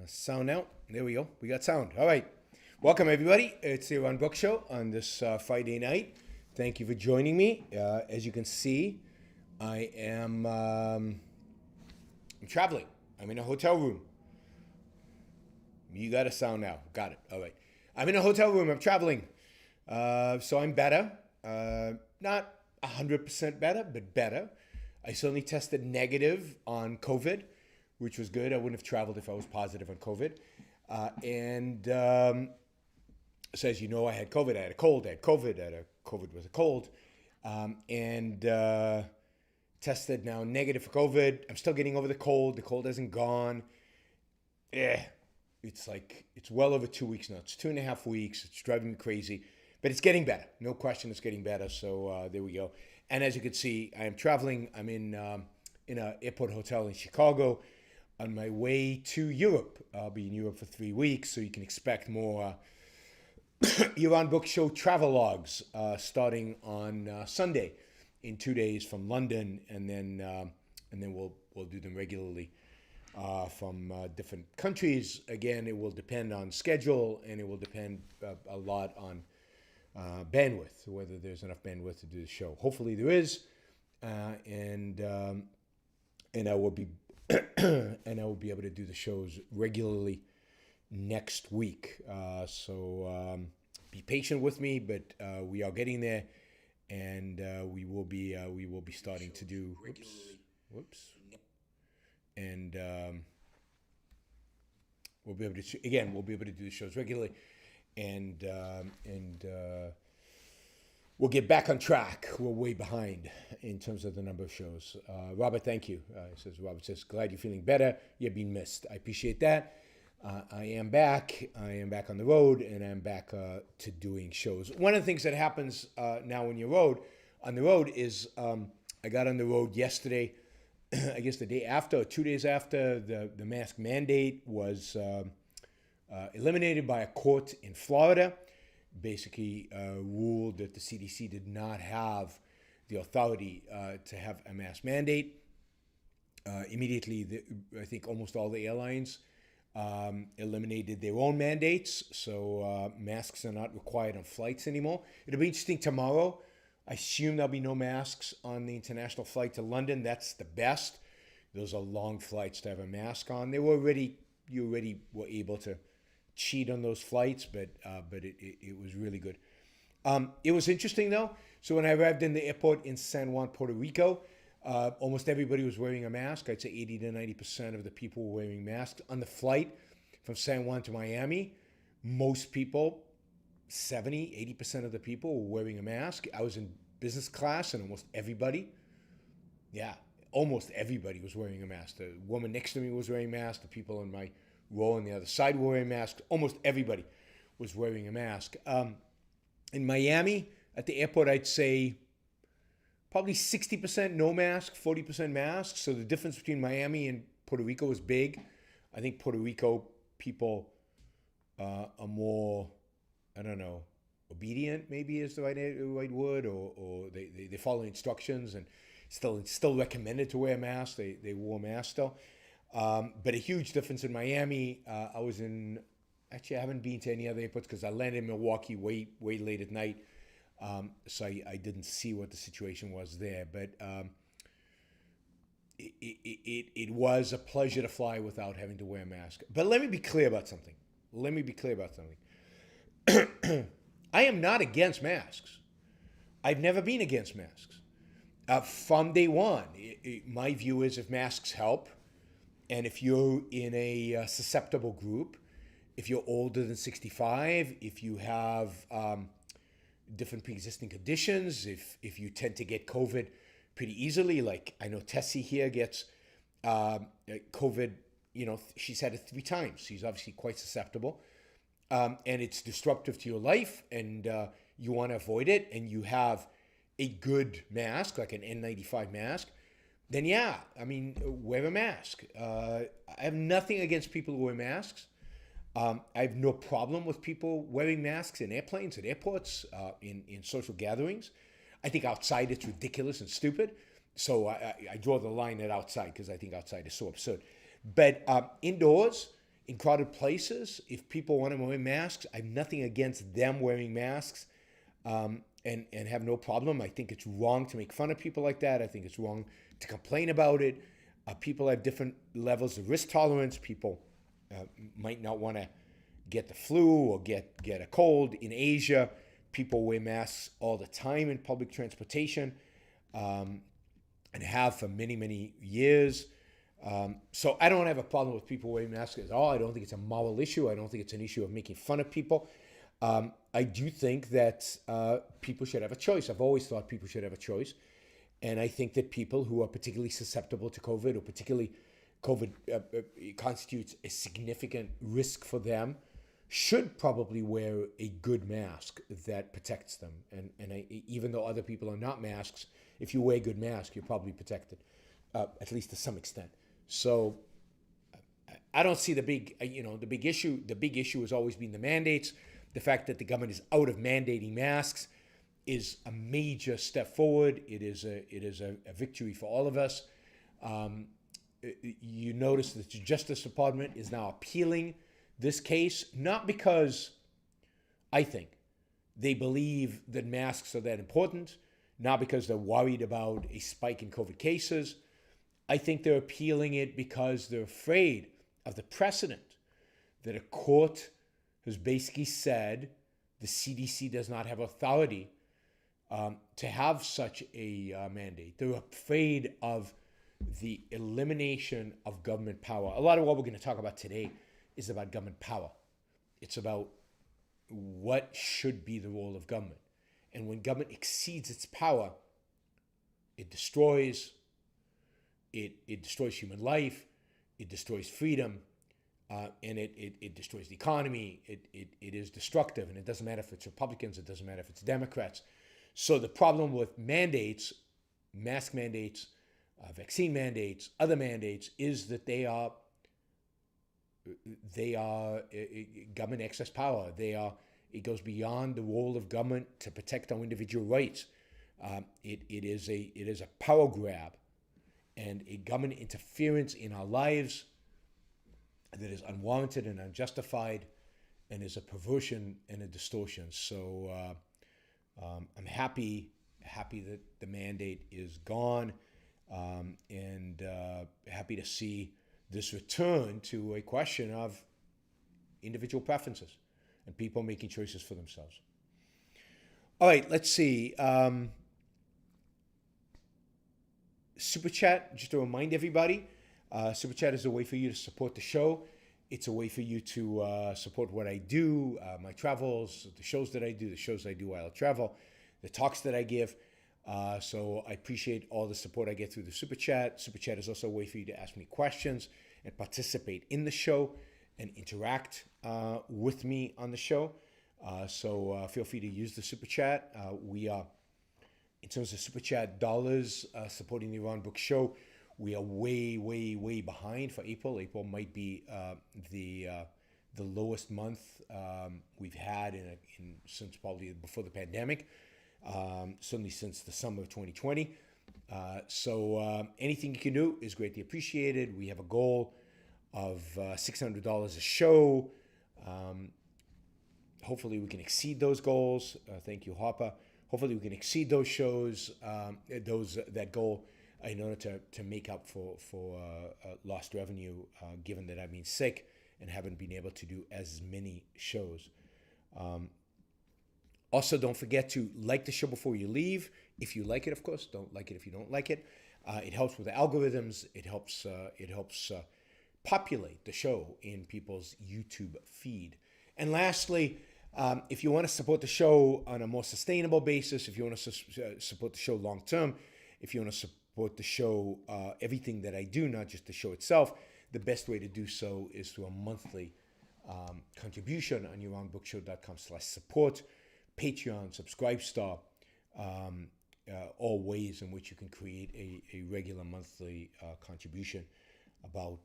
Sound out. There we go. We got sound. All right. Welcome, everybody. It's the Ron Book Show on this Friday night. Thank you for joining me. As you can see, I'm traveling. I'm in a hotel room. You got a sound now. Got it. All right. I'm in a hotel room. I'm traveling. So I'm better. Not 100% better, but better. I certainly tested negative on COVID, which was good. I wouldn't have traveled if I was positive on COVID. So as you know, I had COVID. I had a cold. I had COVID. I had a COVID with a cold. Tested now negative for COVID. I'm still getting over the cold. The cold hasn't gone. It's well over 2 weeks now. It's 2.5 weeks. It's driving me crazy. But it's getting better. No question it's getting better. So there we go. And as you can see, I am traveling. I'm in an airport hotel in Chicago on my way to Europe. I'll be in Europe for 3 weeks, so you can expect more Iran Book Show travelogues starting on Sunday in 2 days from London, and then we'll do them regularly from different countries. Again, it will depend on schedule, and it will depend a lot on bandwidth, whether there's enough bandwidth to do the show. Hopefully there is, and I will be able to do the shows regularly next week. So be patient with me, but we are getting there, and we will be starting to do. And we'll be able to do the shows regularly. And we'll get back on track. We're way behind in terms of the number of shows. Robert, thank you. Robert says, glad you're feeling better. You're being missed. I appreciate that. I am back. I am back on the road, and I'm back to doing shows. One of the things that happens now when you're on the road is I got on the road yesterday, I guess the day after, or 2 days after the mask mandate was eliminated by a court in Florida. Basically ruled that the CDC did not have the authority to have a mask mandate. Immediately, I think almost all the airlines eliminated their own mandates, so masks are not required on flights anymore. It'll be interesting tomorrow. I assume there'll be no masks on the international flight to London. That's the best. Those are long flights to have a mask on. You already were able to cheat on those flights, but it was really good. It was interesting though. So when I arrived in the airport in San Juan, Puerto Rico, almost everybody was wearing a mask. I'd say 80 to 90% of the people were wearing masks. On the flight from San Juan to Miami, most people, 80% of the people were wearing a mask. I was in business class and almost everybody was wearing a mask. The woman next to me was wearing a mask. The people on my row on the other side were wearing masks. Almost everybody was wearing a mask. In Miami, at the airport, I'd say probably 60% no mask, 40% mask. So the difference between Miami and Puerto Rico is big. I think Puerto Rico people are more, I don't know, obedient maybe is the right word, or they follow instructions and still recommended to wear a mask. They wore a mask still. But a huge difference in Miami. I haven't been to any other airports because I landed in Milwaukee way late at night. So I didn't see what the situation was there. But it was a pleasure to fly without having to wear a mask. But let me be clear about something. I am not against masks. I've never been against masks. From day one, my view is if masks help, and if you're in a susceptible group, if you're older than 65, if you have different pre-existing conditions, if you tend to get COVID pretty easily, like I know Tessie here gets COVID, she's had it 3 times. She's obviously quite susceptible. And it's disruptive to your life, and you want to avoid it, and you have a good mask, like an N95 mask, then wear a mask. I have nothing against people who wear masks. I have no problem with people wearing masks in airplanes, at airports, in social gatherings. I think outside it's ridiculous and stupid. So I draw the line at outside because I think outside is so absurd. But indoors, in crowded places, if people want to wear masks, I have nothing against them wearing masks, and have no problem. I think it's wrong to make fun of people like that. I think it's wrong to complain about it. People have different levels of risk tolerance. People might not want to get the flu or get a cold. In Asia, people wear masks all the time in public transportation, and have for many, many years. So I don't have a problem with people wearing masks at all. I don't think it's a moral issue. I don't think it's an issue of making fun of people. I do think that people should have a choice. I've always thought people should have a choice. And I think that people who are particularly susceptible to COVID, or particularly COVID constitutes a significant risk for them, should probably wear a good mask that protects them. And even though other people are not masks, if you wear a good mask, you're probably protected, at least to some extent. So I don't see the big issue. The big issue has always been the mandates. The fact that the government is out of mandating masks is a major step forward. It is a victory for all of us. You notice that the Justice Department is now appealing this case, not because I think they believe that masks are that important, not because they're worried about a spike in COVID cases. I think they're appealing it because they're afraid of the precedent that a court has basically said the CDC does not have authority to have such a mandate. They're afraid of the elimination of government power. A lot of what we're going to talk about today is about government power. It's about what should be the role of government. And when government exceeds its power, it destroys. It destroys human life. It destroys freedom. And it destroys the economy. It is destructive. And it doesn't matter if it's Republicans. It doesn't matter if it's Democrats. So the problem with mandates, mask mandates, vaccine mandates, other mandates, is that they are government excess power. It goes beyond the role of government to protect our individual rights. It is a power grab and a government interference in our lives that is unwarranted and unjustified, and is a perversion and a distortion. So I'm happy that the mandate is gone, and happy to see this return to a question of individual preferences and people making choices for themselves. All right, let's see. Super Chat, just to remind everybody, Super Chat is a way for you to support the show. It's a way for you to support what I do, my travels, the shows that I do, the shows I do while I travel, the talks that I give. So I appreciate all the support I get through the Super Chat. Super Chat is also a way for you to ask me questions and participate in the show and interact with me on the show. So feel free to use the Super Chat. We are, in terms of Super Chat dollars supporting the Iran Book Show, we are way, way, way behind for April. April might be the lowest month we've had since probably before the pandemic. Certainly since the summer of 2020. So anything you can do is greatly appreciated. We have a goal of $600 a show. Hopefully we can exceed those goals. Thank you, Harper. Hopefully we can exceed those shows, that goal, in order to make up for lost revenue, given that I've been sick and haven't been able to do as many shows. Also, don't forget to like the show before you leave. If you like it, of course. Don't like it if you don't like it. It helps with the algorithms. It helps populate the show in people's YouTube feed. And lastly, if you want to support the show on a more sustainable basis, if you want to support the show long term, if you want to support the show, everything that I do, not just the show itself, the best way to do so is through a monthly contribution on YourOwnBookShow.com/support. Patreon, Subscribestar, all ways in which you can create a regular monthly contribution. About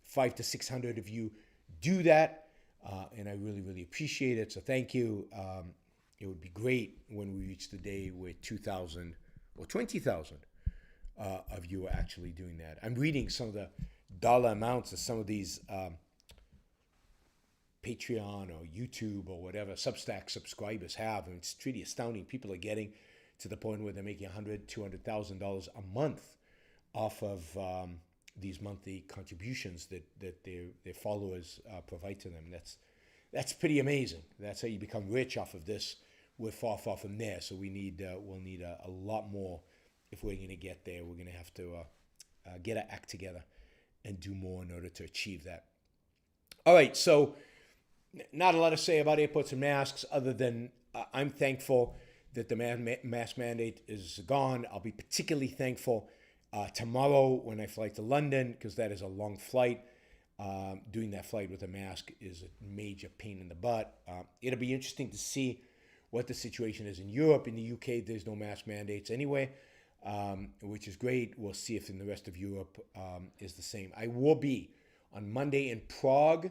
500 to 600 of you do that, and I really, really appreciate it. So thank you. It would be great when we reach the day where 2,000 or 20,000 of you are actually doing that. I'm reading some of the dollar amounts of some of these Patreon or YouTube or whatever Substack subscribers have. And it's truly astounding. People are getting to the point where they're making $100,000, $200,000 a month off of these monthly contributions that their followers provide to them. That's pretty amazing. That's how you become rich off of this. We're far from there, so we'll need a lot more if we're going to get there. We're going to have to get our act together and do more in order to achieve that. All right, so not a lot to say about airports and masks other than I'm thankful that the mask mandate is gone. I'll be particularly thankful tomorrow when I fly to London, because that is a long flight. Doing that flight with a mask is a major pain in the butt. It'll be interesting to see what the situation is in Europe. In the UK, there's no mask mandates anyway, which is great. We'll see if in the rest of Europe is the same. I will be on Monday in Prague,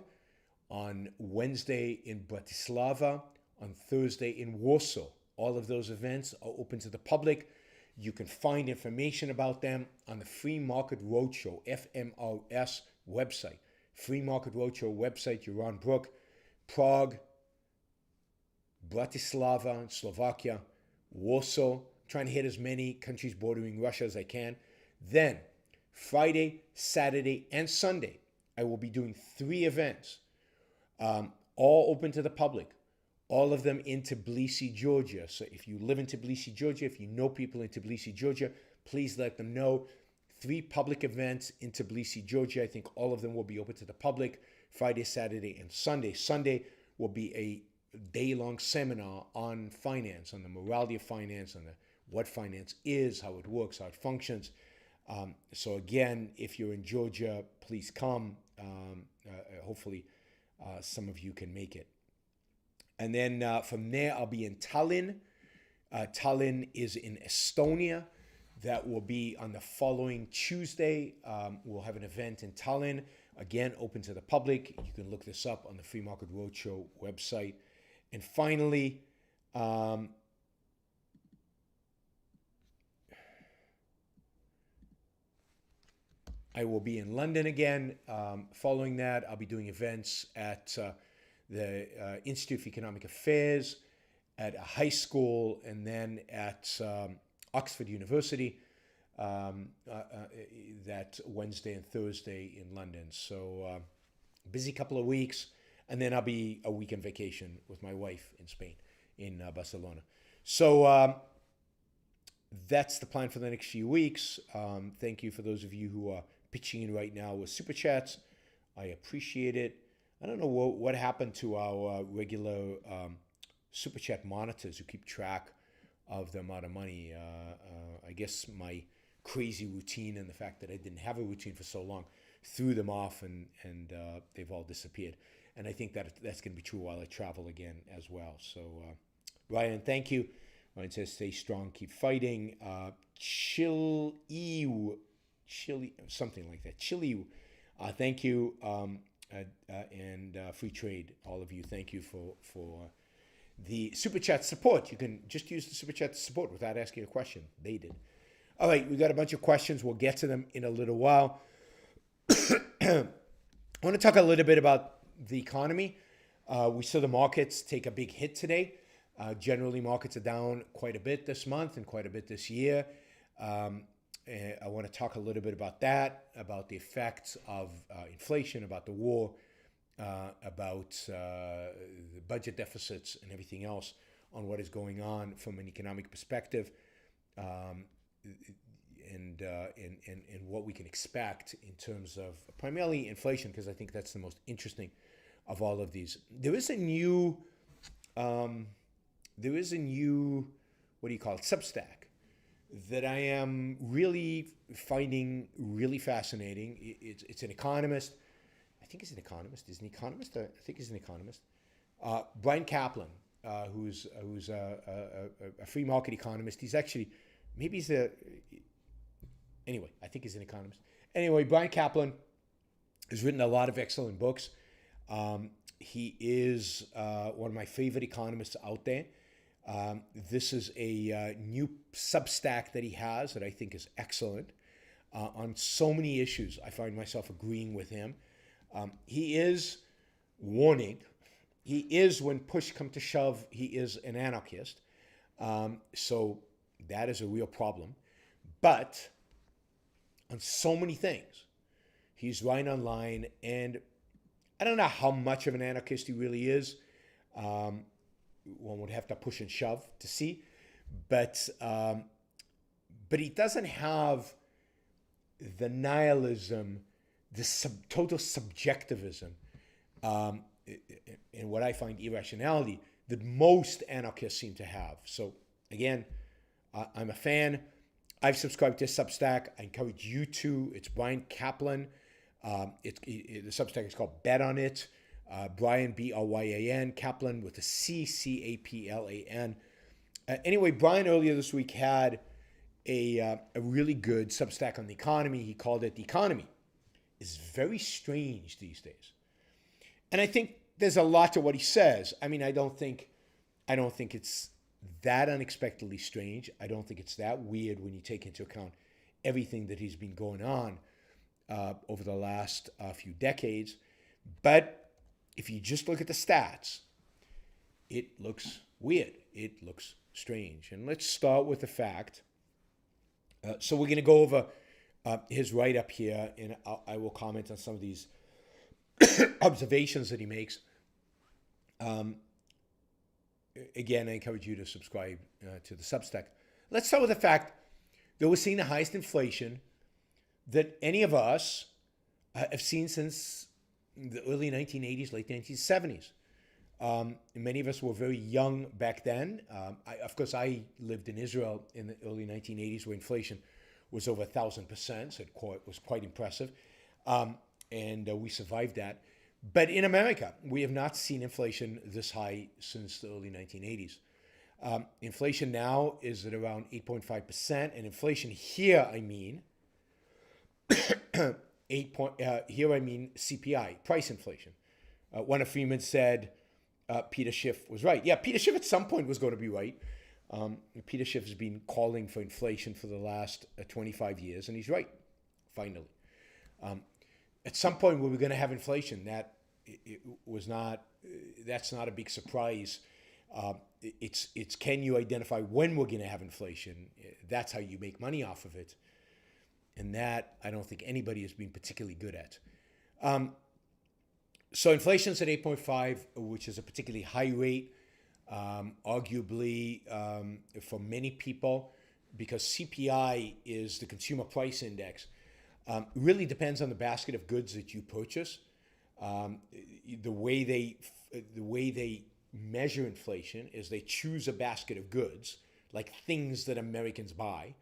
on Wednesday in Bratislava, on Thursday in Warsaw. All of those events are open to the public. You can find information about them on the Free Market Roadshow, FMRS website. Free Market Roadshow website, Yaron Brook, Prague, Bratislava, Slovakia, Warsaw. Trying to hit as many countries bordering Russia as I can. Then, Friday, Saturday, and Sunday, I will be doing 3 events, all open to the public. All of them in Tbilisi, Georgia. So if you live in Tbilisi, Georgia, if you know people in Tbilisi, Georgia, please let them know. 3 public events in Tbilisi, Georgia. I think all of them will be open to the public, Friday, Saturday, and Sunday. Sunday will be a day-long seminar on finance, on the morality of finance, on what finance is, how it works, how it functions. So again, if you're in Georgia, please come. Hopefully some of you can make it. And then from there, I'll be in Tallinn. Tallinn is in Estonia. That will be on the following Tuesday. We'll have an event in Tallinn, again, open to the public. You can look this up on the Free Market Roadshow website. And finally, I will be in London again. Following that, I'll be doing events at the Institute of Economic Affairs, at a high school, and then at Oxford University that Wednesday and Thursday in London. So busy couple of weeks, and then I'll be a weekend vacation with my wife in Spain, in Barcelona. So that's the plan for the next few weeks. Thank you for those of you who are pitching in right now with Super Chats. I appreciate it. I don't know what happened to our regular Super Chat monitors who keep track of the amount of money. I guess my crazy routine and the fact that I didn't have a routine for so long threw them off, and they've all disappeared. And I think that's going to be true while I travel again as well. So Ryan, thank you. Ryan says, stay strong, keep fighting. Chili, something like that. Chili, thank you. And free trade, all of you. Thank you for the Super Chat support. You can just use the Super Chat support without asking a question. They did. All right, we got a bunch of questions. We'll get to them in a little while. I want to talk a little bit about the economy. We saw the markets take a big hit today. Generally, markets are down quite a bit this month and quite a bit this year. I want to talk a little bit about that, about the effects of inflation, about the war, about the budget deficits and everything else on what is going on from an economic perspective, and what we can expect in terms of primarily inflation, because I think that's the most interesting of all of these. There is a new, what do you call it, Substack, that I am really finding really fascinating. It's an economist. I think he's an economist. Is he an economist? I think he's an economist. Brian Kaplan, who's a free market economist. He's actually, anyway, I think he's an economist. Anyway, Brian Kaplan has written a lot of excellent books. He is one of my favorite economists out there. This is a new Substack that he has that I think is excellent on so many issues. I find myself agreeing with him. He is warning he is, when push comes to shove, he is an anarchist. So that is a real problem. But on so many things, he's right on line, and I don't know how much of an anarchist he really is. One would have to push and shove to see, but he doesn't have the nihilism, the total subjectivism, and what I find irrationality that most anarchists seem to have. So again, I'm a fan. I've subscribed to Substack. I encourage you to. It's Brian Kaplan. The Substack is called Bet on It. Brian, Bryan, Kaplan with a C, Caplan. Anyway, Brian earlier this week had a really good Substack on the economy. He called it The Economy is Very Strange These Days. And I think there's a lot to what he says. I mean, I don't think it's that unexpectedly strange. I don't think it's that weird when you take into account everything that has been going on over the last few decades. But if you just look at the stats, it looks weird. It looks strange. And let's start with the fact. So we're going to go over his write-up here, and I will comment on some of these observations that he makes. Again, I encourage you to subscribe to the Substack. Let's start with the fact that we're seeing the highest inflation that any of us have seen since the early 1980s, late 1970s. Many of us were very young back then. Of course, I lived in Israel in the early 1980s, where inflation was over 1,000%, so it was quite impressive. And we survived that. But in America, we have not seen inflation this high since the early 1980s. Inflation now is at around 8.5%, and inflation here, I mean, here I mean CPI, price inflation. One of Freeman said Peter Schiff was right. Yeah, Peter Schiff at some point was going to be right. Peter Schiff has been calling for inflation for the last 25 years, and he's right, finally. At some point, we were going to have inflation. That's not a big surprise. It's can you identify when we're going to have inflation? That's how you make money off of it. And that I don't think anybody has been particularly good at. So inflation's at 8.5, which is a particularly high rate, arguably for many people, because CPI is the consumer price index. Really depends on the basket of goods that you purchase. The way they measure inflation is they choose a basket of goods, like things that Americans buy,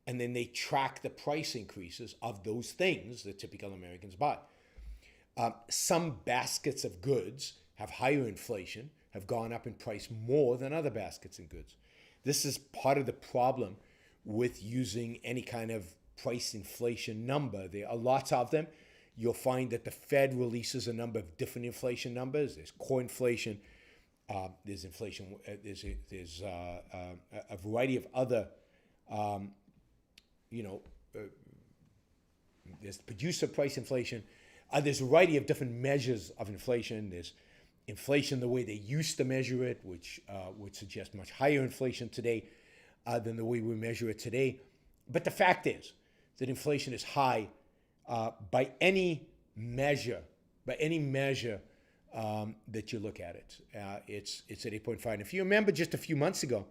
and then they track the price increases of those things that typical Americans buy. Some baskets of goods have higher inflation, have gone up in price more than other baskets of goods. This is part of the problem with using any kind of price inflation number. There are lots of them. You'll find that the Fed releases a number of different inflation numbers. There's core inflation. There's inflation. There's a variety of other, there's producer price inflation. There's a variety of different measures of inflation. There's inflation the way they used to measure it, which would suggest much higher inflation today than the way we measure it today. But the fact is that inflation is high by any measure that you look at it. It's at 8.5. And if you remember just a few months ago,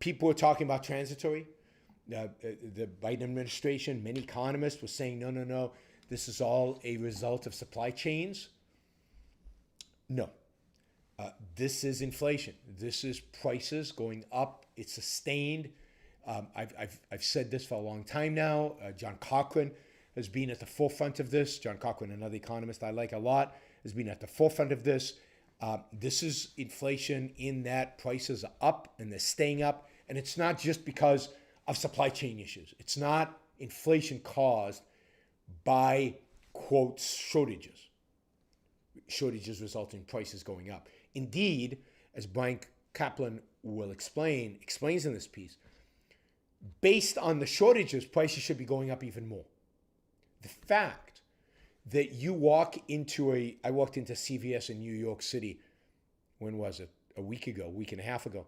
people were talking about transitory. The Biden administration, many economists were saying, no, this is all a result of supply chains. No, this is inflation. This is prices going up. It's sustained. I've said this for a long time now. John Cochrane has been at the forefront of this. John Cochrane, another economist I like a lot, has been at the forefront of this. This is inflation in that prices are up and they're staying up. And it's not just because of supply chain issues. It's not inflation caused by, quote, shortages. Shortages result in prices going up. Indeed, as Brian Kaplan will explains in this piece, based on the shortages, prices should be going up even more. The fact that I walked into CVS in New York City when was it? A week ago, a week and a half ago.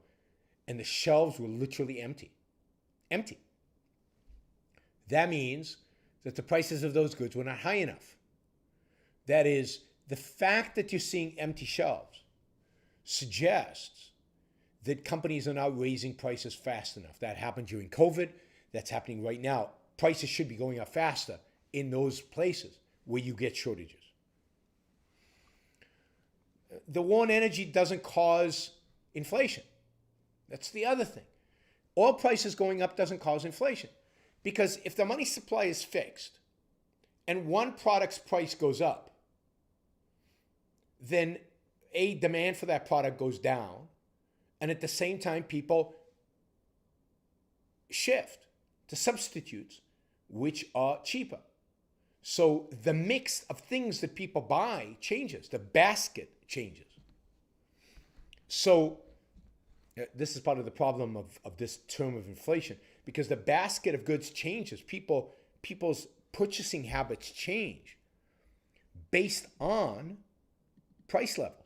And the shelves were literally empty. Empty. That means that the prices of those goods were not high enough. That is, the fact that you're seeing empty shelves suggests that companies are not raising prices fast enough. That happened during COVID. That's happening right now. Prices should be going up faster in those places where you get shortages. The war on energy doesn't cause inflation. That's the other thing. Oil prices going up doesn't cause inflation. Because if the money supply is fixed and one product's price goes up, then demand for that product goes down. And at the same time, people shift to substitutes which are cheaper. So the mix of things that people buy changes. The basket changes. So this is part of the problem of this term of inflation, because the basket of goods changes. People's purchasing habits change based on price levels.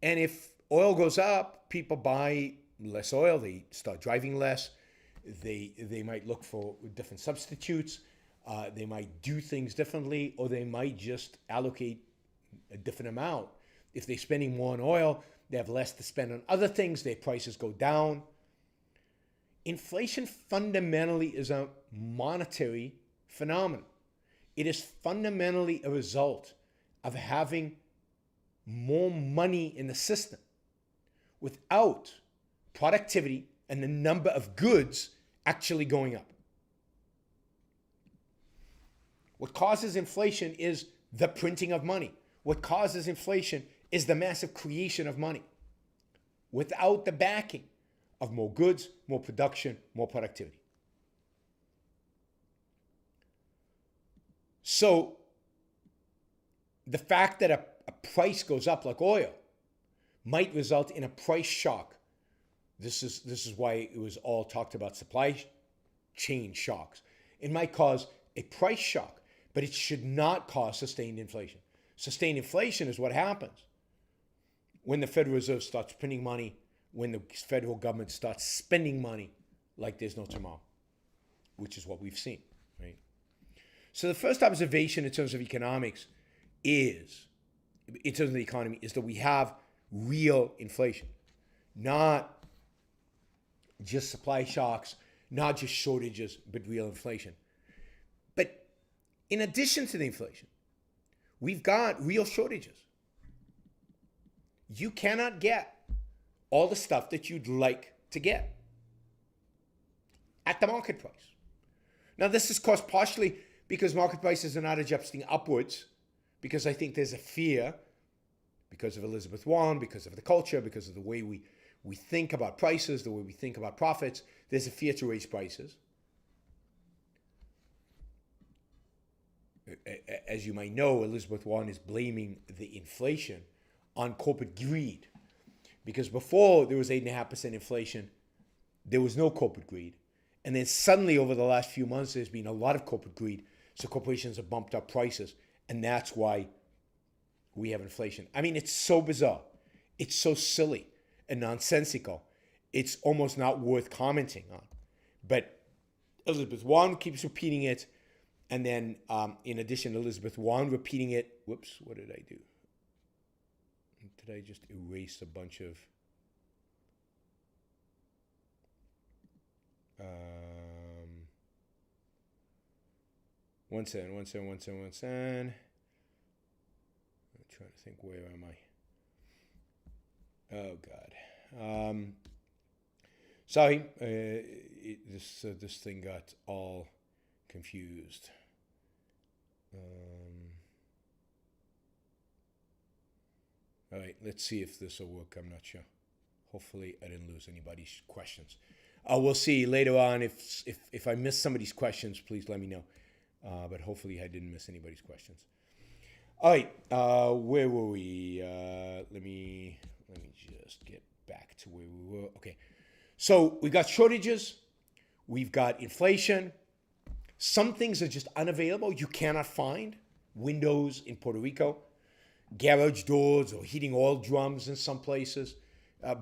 And if oil goes up, people buy less oil. They start driving less. They might look for different substitutes. They might do things differently, or they might just allocate a different amount. If they're spending more on oil, they have less to spend on other things. Their prices go down. Inflation fundamentally is a monetary phenomenon. It is fundamentally a result of having more money in the system without productivity and the number of goods actually going up. What causes inflation is the printing of money. What causes inflation is the massive creation of money without the backing of more goods, more production, more productivity. So the fact that a price goes up like oil might result in a price shock. This is why it was all talked about supply chain shocks. It might cause a price shock, but it should not cause sustained inflation. Sustained inflation is what happens when the Federal Reserve starts printing money, when the federal government starts spending money like there's no tomorrow, which is what we've seen, right? So the first observation in terms of economics is, in terms of the economy, is that we have real inflation, not just supply shocks, not just shortages, but real inflation. But in addition to the inflation, we've got real shortages. You cannot get all the stuff that you'd like to get at the market price. Now, this is caused partially because market prices are not adjusting upwards, because I think there's a fear, because of Elizabeth Warren, because of the culture, because of the way we think about prices, the way we think about profits, there's a fear to raise prices. As you might know, Elizabeth Warren is blaming the inflation on corporate greed. Because before there was 8.5% inflation, there was no corporate greed. And then suddenly over the last few months, there's been a lot of corporate greed. So corporations have bumped up prices. And that's why we have inflation. I mean, it's so bizarre. It's so silly and nonsensical. It's almost not worth commenting on. But Elizabeth Warren keeps repeating it. And then in addition, Elizabeth Warren repeating it. Whoops, what did I do? Did I just erase a bunch of... One second. I'm trying to think, where am I? Oh, God. Sorry, this thing got all confused. All right, let's see if this will work. I'm not sure. Hopefully, I didn't lose anybody's questions. We'll see later on. If I miss somebody's questions, please let me know. But hopefully, I didn't miss anybody's questions. All right, where were we? Let me just get back to where we were. Okay, so we got shortages. We've got inflation. Some things are just unavailable. You cannot find windows in Puerto Rico. garage doors or heating oil drums in some places.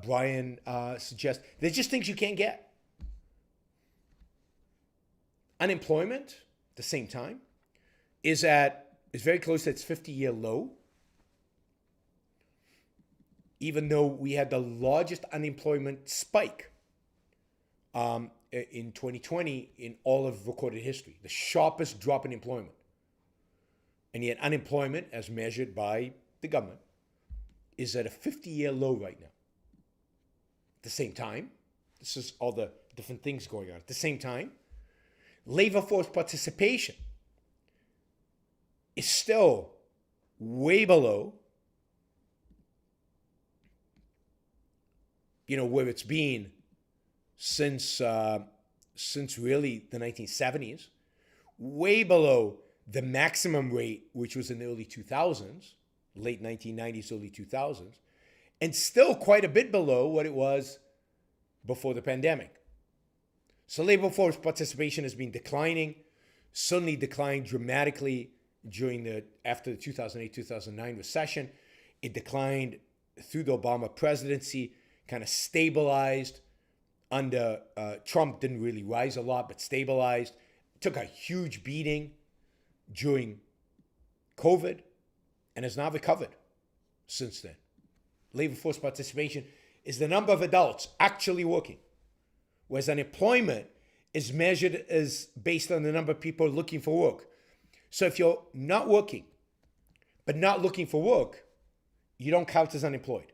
Brian suggests there's just things you can't get. Unemployment, at the same time, is very close to its 50-year low. Even though we had the largest unemployment spike in 2020 in all of recorded history, the sharpest drop in employment. And yet unemployment, as measured by the government, is at a 50-year low right now. At the same time, this is all the different things going on. At the same time, labor force participation is still way below where it's been since really the 1970s, way below the maximum rate, which was in the early 2000s, late 1990s, early 2000s, and still quite a bit below what it was before the pandemic. So labor force participation has been declining, suddenly declined dramatically after the 2008-2009 recession. It declined through the Obama presidency, kind of stabilized under Trump. Didn't really rise a lot, but stabilized. Took a huge beating during COVID and has not recovered since then. Labor force participation is the number of adults actually working, whereas unemployment is measured as based on the number of people looking for work. So if you're not working, but not looking for work, you don't count as unemployed,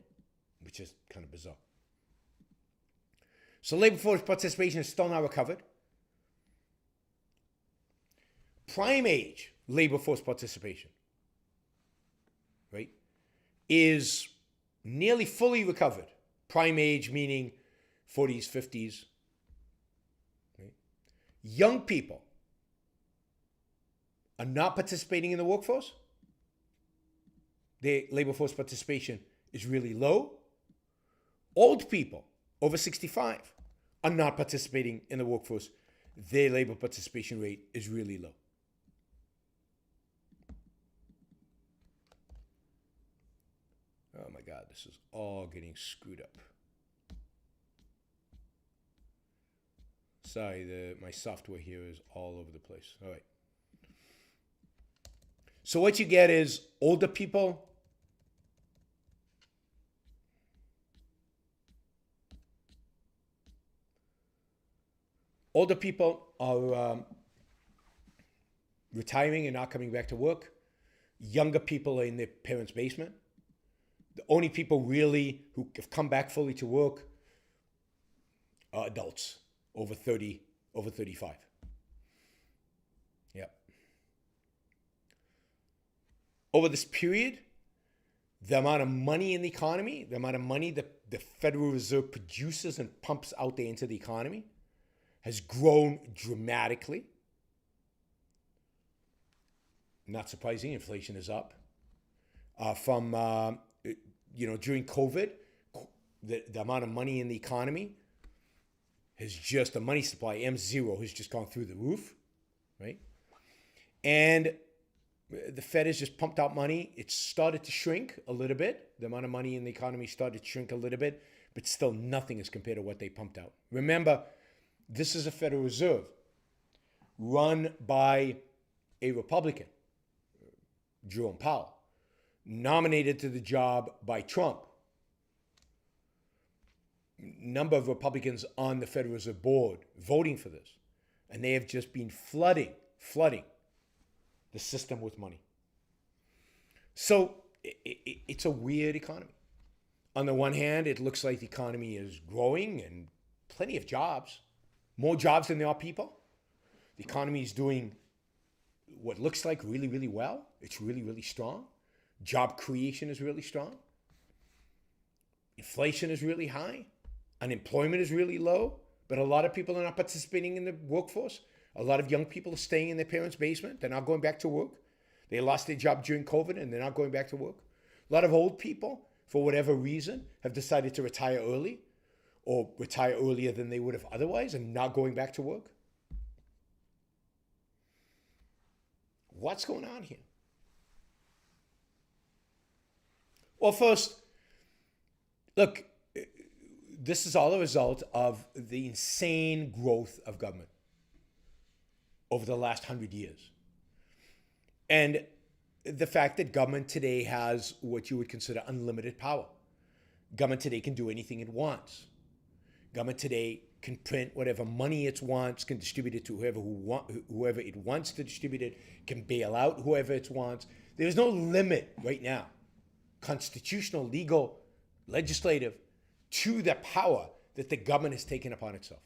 which is kind of bizarre. So labor force participation is still not recovered. Prime age labor force participation, right, is nearly fully recovered. Prime age meaning 40s, 50s. Right? Young people are not participating in the workforce. Their labor force participation is really low. Old people over 65 are not participating in the workforce. Their labor participation rate is really low. Oh my God, this is all getting screwed up. Sorry, my software here is all over the place. All right. So what you get is older people are retiring and not coming back to work. Younger people are in their parents' basement. The only people really who have come back fully to work are adults over 30, over 35. Yep. Over this period, the amount of money in the economy, the amount of money that the Federal Reserve produces and pumps out there into the economy has grown dramatically. Not surprising, inflation is up. During COVID, the amount of money in the economy the money supply, M0, has just gone through the roof, right? And the Fed has just pumped out money. It's started to shrink a little bit. The amount of money in the economy started to shrink a little bit, but still nothing as compared to what they pumped out. Remember, this is a Federal Reserve run by a Republican, Jerome Powell, nominated to the job by Trump. Number of Republicans on the Federal Reserve Board voting for this. And they have just been flooding the system with money. So it's a weird economy. On the one hand, it looks like the economy is growing and plenty of jobs, more jobs than there are people. The economy is doing what looks like really, really well. It's really, really strong. Job creation is really strong. Inflation is really high. Unemployment is really low, but a lot of people are not participating in the workforce. A lot of young people are staying in their parents' basement. They're not going back to work. They lost their job during COVID and they're not going back to work. A lot of old people, for whatever reason, have decided to retire early or retire earlier than they would have otherwise and not going back to work. What's going on here? Well, first, look, this is all a result of the insane growth of government over the last 100 years. And the fact that government today has what you would consider unlimited power. Government today can do anything it wants. Government today can print whatever money it wants, can distribute it to whoever it wants to distribute it, can bail out whoever it wants. There's no limit right now, constitutional, legal, legislative, to the power that the government has taken upon itself.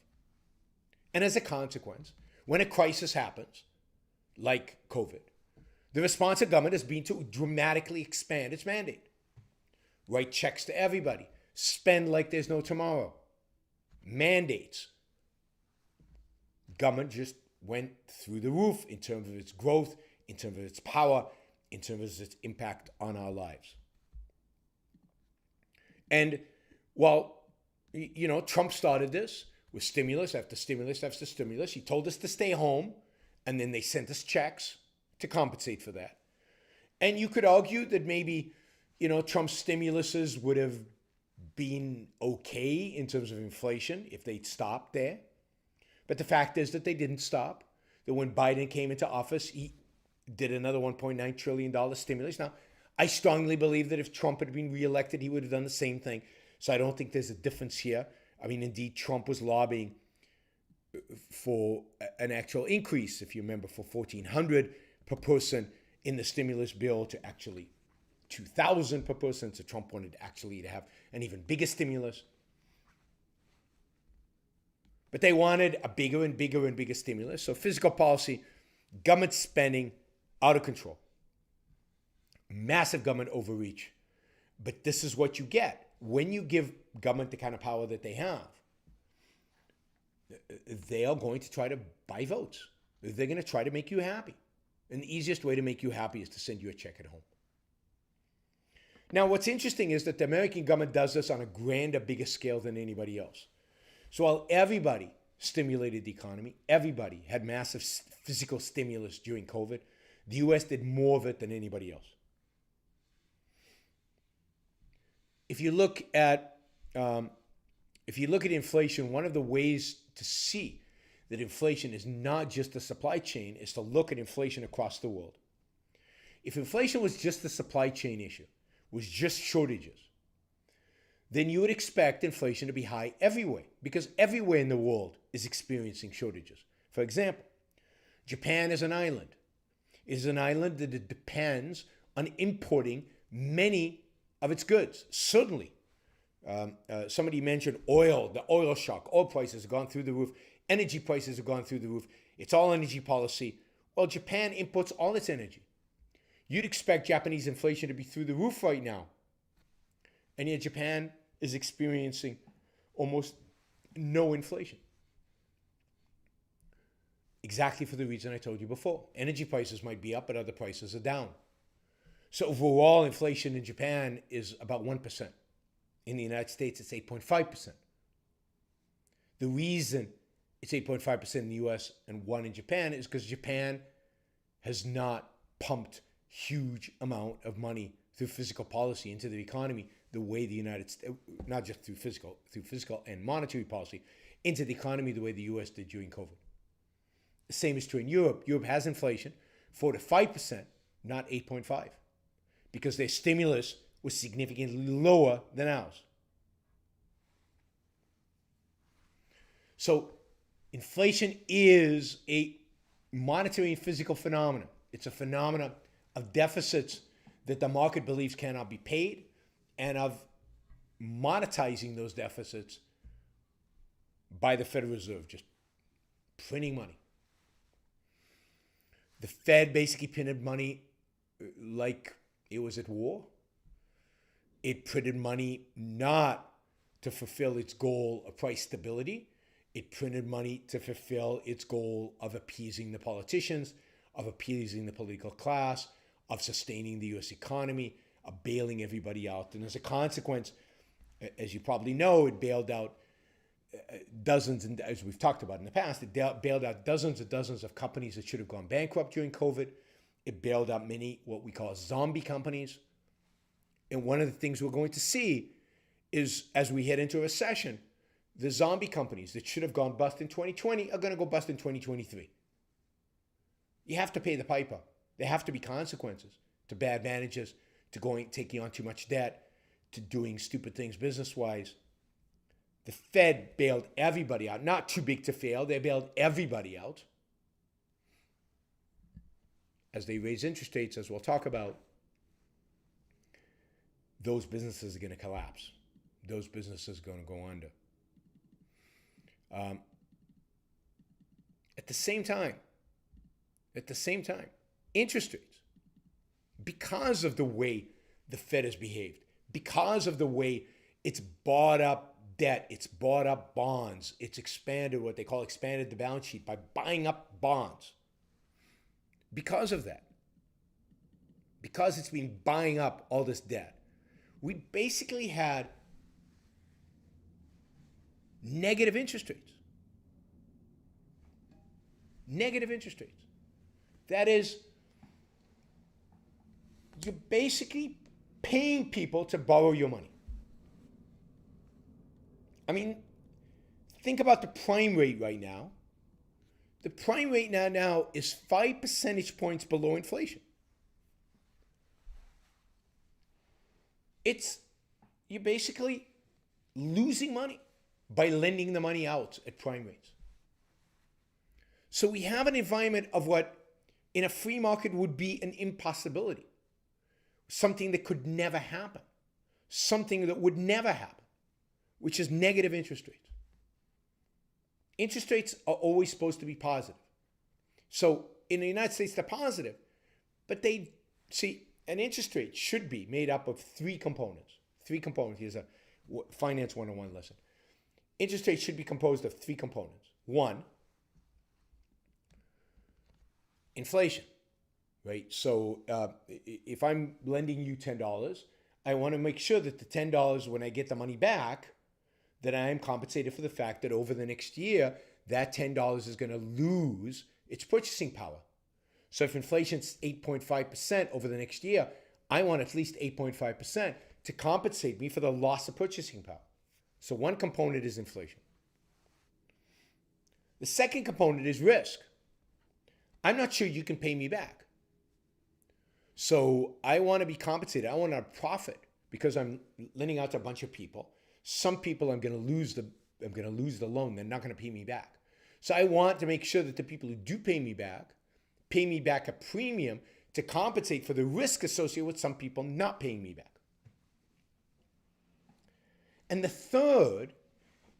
And as a consequence, when a crisis happens, like COVID, the response of government has been to dramatically expand its mandate. Write checks to everybody. Spend like there's no tomorrow. Mandates. Government just went through the roof in terms of its growth, in terms of its power, in terms of its impact on our lives. And while, Trump started this with stimulus after stimulus after stimulus, he told us to stay home, and then they sent us checks to compensate for that. And you could argue that maybe, Trump's stimuluses would have been okay in terms of inflation if they'd stopped there. But the fact is that they didn't stop. That when Biden came into office, he did another $1.9 trillion stimulus. Now, I strongly believe that if Trump had been reelected, he would have done the same thing. So I don't think there's a difference here. I mean, indeed, Trump was lobbying for an actual increase, if you remember, for $1,400 per person in the stimulus bill to actually $2,000 per person. So Trump wanted actually to have an even bigger stimulus. But they wanted a bigger and bigger and bigger stimulus. So fiscal policy, government spending out of control. Massive government overreach. But this is what you get when you give government the kind of power that they have. They are going to try to buy votes. They're going to try to make you happy. And the easiest way to make you happy is to send you a check at home. Now, what's interesting is that the American government does this on a grander, bigger scale than anybody else. So while everybody stimulated the economy, everybody had massive physical stimulus during COVID, the U.S. did more of it than anybody else. If you look at inflation, one of the ways to see that inflation is not just a supply chain is to look at inflation across the world. If inflation was just a supply chain issue, was just shortages, then you would expect inflation to be high everywhere, because everywhere in the world is experiencing shortages. For example, Japan is an island. It is an island that it depends on importing many of its goods. Certainly, somebody mentioned oil, the oil shock. Oil prices have gone through the roof. Energy prices have gone through the roof. It's all energy policy. Well, Japan imports all its energy. You'd expect Japanese inflation to be through the roof right now. And yet Japan is experiencing almost no inflation. Exactly for the reason I told you before. Energy prices might be up, but other prices are down. So overall, inflation in Japan is about 1%. In the United States, it's 8.5%. The reason it's 8.5% in the US and 1% in Japan is because Japan has not pumped huge amount of money through fiscal policy into the economy the way the United States, not just through fiscal and monetary policy, into the economy the way the US did during COVID. The same is true in Europe. Europe has inflation, 4 to 5%, not 8.5%, because their stimulus was significantly lower than ours. So inflation is a monetary and physical phenomenon. It's a phenomenon of deficits that the market believes cannot be paid, and of monetizing those deficits by the Federal Reserve, just printing money. The Fed basically printed money like it was at war. It printed money not to fulfill its goal of price stability. It printed money to fulfill its goal of appeasing the politicians, of appeasing the political class, of sustaining the U.S. economy, of bailing everybody out. And as a consequence, as you probably know, it bailed out dozens, and as we've talked about in the past, it bailed out dozens and dozens of companies that should have gone bankrupt during COVID. It bailed out many what we call zombie companies. And one of the things we're going to see is, as we head into a recession, the zombie companies that should have gone bust in 2020 are going to go bust in 2023. You have to pay the piper. There have to be consequences to bad managers, to taking on too much debt, to doing stupid things business-wise. The Fed bailed everybody out. Not too big to fail. They bailed everybody out. As they raise interest rates, as we'll talk about, those businesses are going to collapse. Those businesses are going to go under. At the same time, interest rates, because of the way the Fed has behaved, because of the way it's bought up debt, it's bought up bonds, it's expanded what they call expanded the balance sheet by buying up bonds. Because of that, because it's been buying up all this debt, we basically had negative interest rates. Negative interest rates. That is, you're basically paying people to borrow your money. I mean, think about the prime rate right now. The prime rate now is 5 percentage points below inflation. You're basically losing money by lending the money out at prime rates. So we have an environment of what in a free market would be an impossibility. Something that could never happen. Something that would never happen, which is negative interest rates. Interest rates are always supposed to be positive. So in the United States, they're positive, but an interest rate should be made up of three components. Here's a finance 101 lesson. Interest rates should be composed of three components. One, inflation, right? So if I'm lending you $10, I want to make sure that the $10, when I get the money back, that I am compensated for the fact that over the next year, that $10 is going to lose its purchasing power. So if inflation's 8.5% over the next year, I want at least 8.5% to compensate me for the loss of purchasing power. So one component is inflation. The second component is risk. I'm not sure you can pay me back. So I want to be compensated. I want a profit because I'm lending out to a bunch of people. Some people I'm going to lose the loan. They're not going to pay me back. So I want to make sure that the people who do pay me back a premium to compensate for the risk associated with some people not paying me back. And the third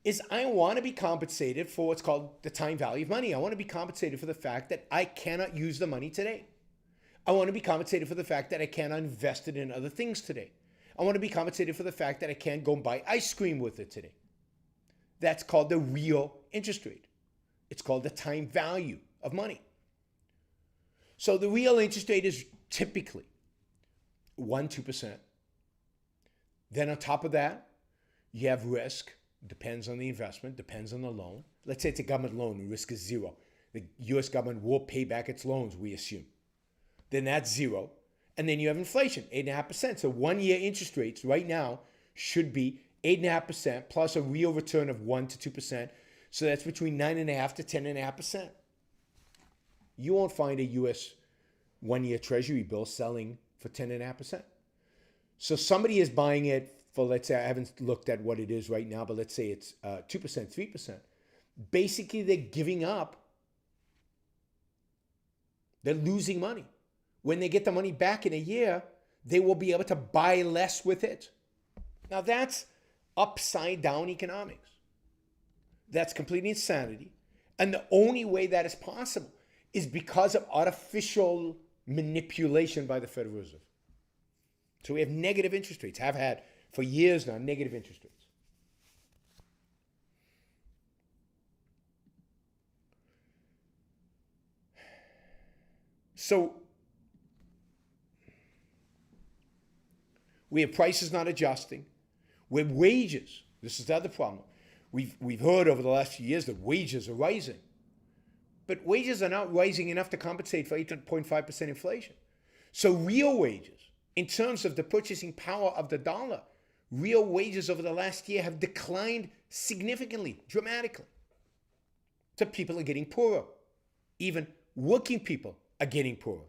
is I want to be compensated for what's called the time value of money. I want to be compensated for the fact that I cannot use the money today. I want to be compensated for the fact that I cannot invest it in other things today. I want to be compensated for the fact that I can't go and buy ice cream with it today. That's called the real interest rate. It's called the time value of money. So the real interest rate is typically 1-2%. Then on top of that, you have risk. Depends on the investment, depends on the loan. Let's say it's a government loan, the risk is zero. The US government will pay back its loans, we assume. Then that's zero. And then you have inflation, 8.5%. So 1 year interest rates right now should be 8.5% plus a real return of 1-2%. So that's between 9.5% to 10.5%. You won't find a US 1 year treasury bill selling for 10.5%. So somebody is buying it for, let's say, I haven't looked at what it is right now, but let's say it's 2%, 3%. Basically, they're giving up. They're losing money. When they get the money back in a year, they will be able to buy less with it. Now that's upside down economics. That's complete insanity. And the only way that is possible is because of artificial manipulation by the Federal Reserve. So we have negative interest rates, have had for years now, negative interest rates. So we have prices not adjusting. We have wages. This is the other problem. We've heard over the last few years that wages are rising. But wages are not rising enough to compensate for 8.5% inflation. So real wages, In terms of the purchasing power of the dollar, real wages over the last year have declined significantly, dramatically. So people are getting poorer. Even working people are getting poorer.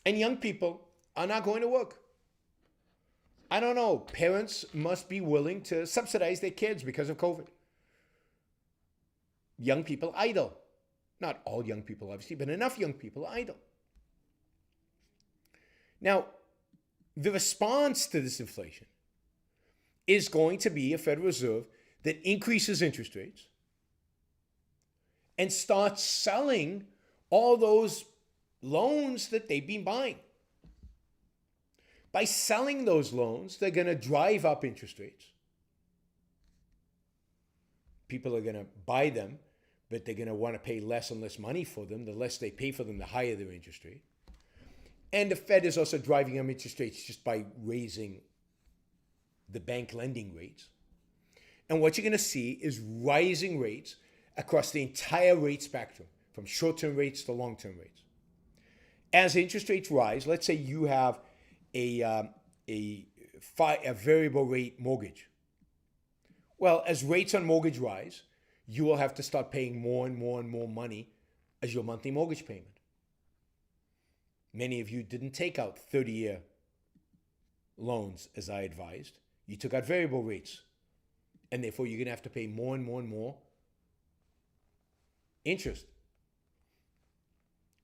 And young people are not going to work. I don't know. Parents must be willing to subsidize their kids because of COVID. Young people idle. Not all young people, obviously, but enough young people idle. Now, the response to this inflation is going to be a Federal Reserve that increases interest rates and starts selling all those loans that they've been buying. By selling those loans, they're going to drive up interest rates. People are going to buy them, but they're going to want to pay less and less money for them. The less they pay for them, the higher their interest rate. And the Fed is also driving up interest rates just by raising the bank lending rates. And what you're going to see is rising rates across the entire rate spectrum, from short-term rates to long-term rates. As interest rates rise, let's say you have a variable rate mortgage. Well, as rates on mortgage rise, you will have to start paying more and more and more money as your monthly mortgage payment. Many of you didn't take out 30-year loans as I advised. You took out variable rates. And therefore, you're going to have to pay more and more and more interest.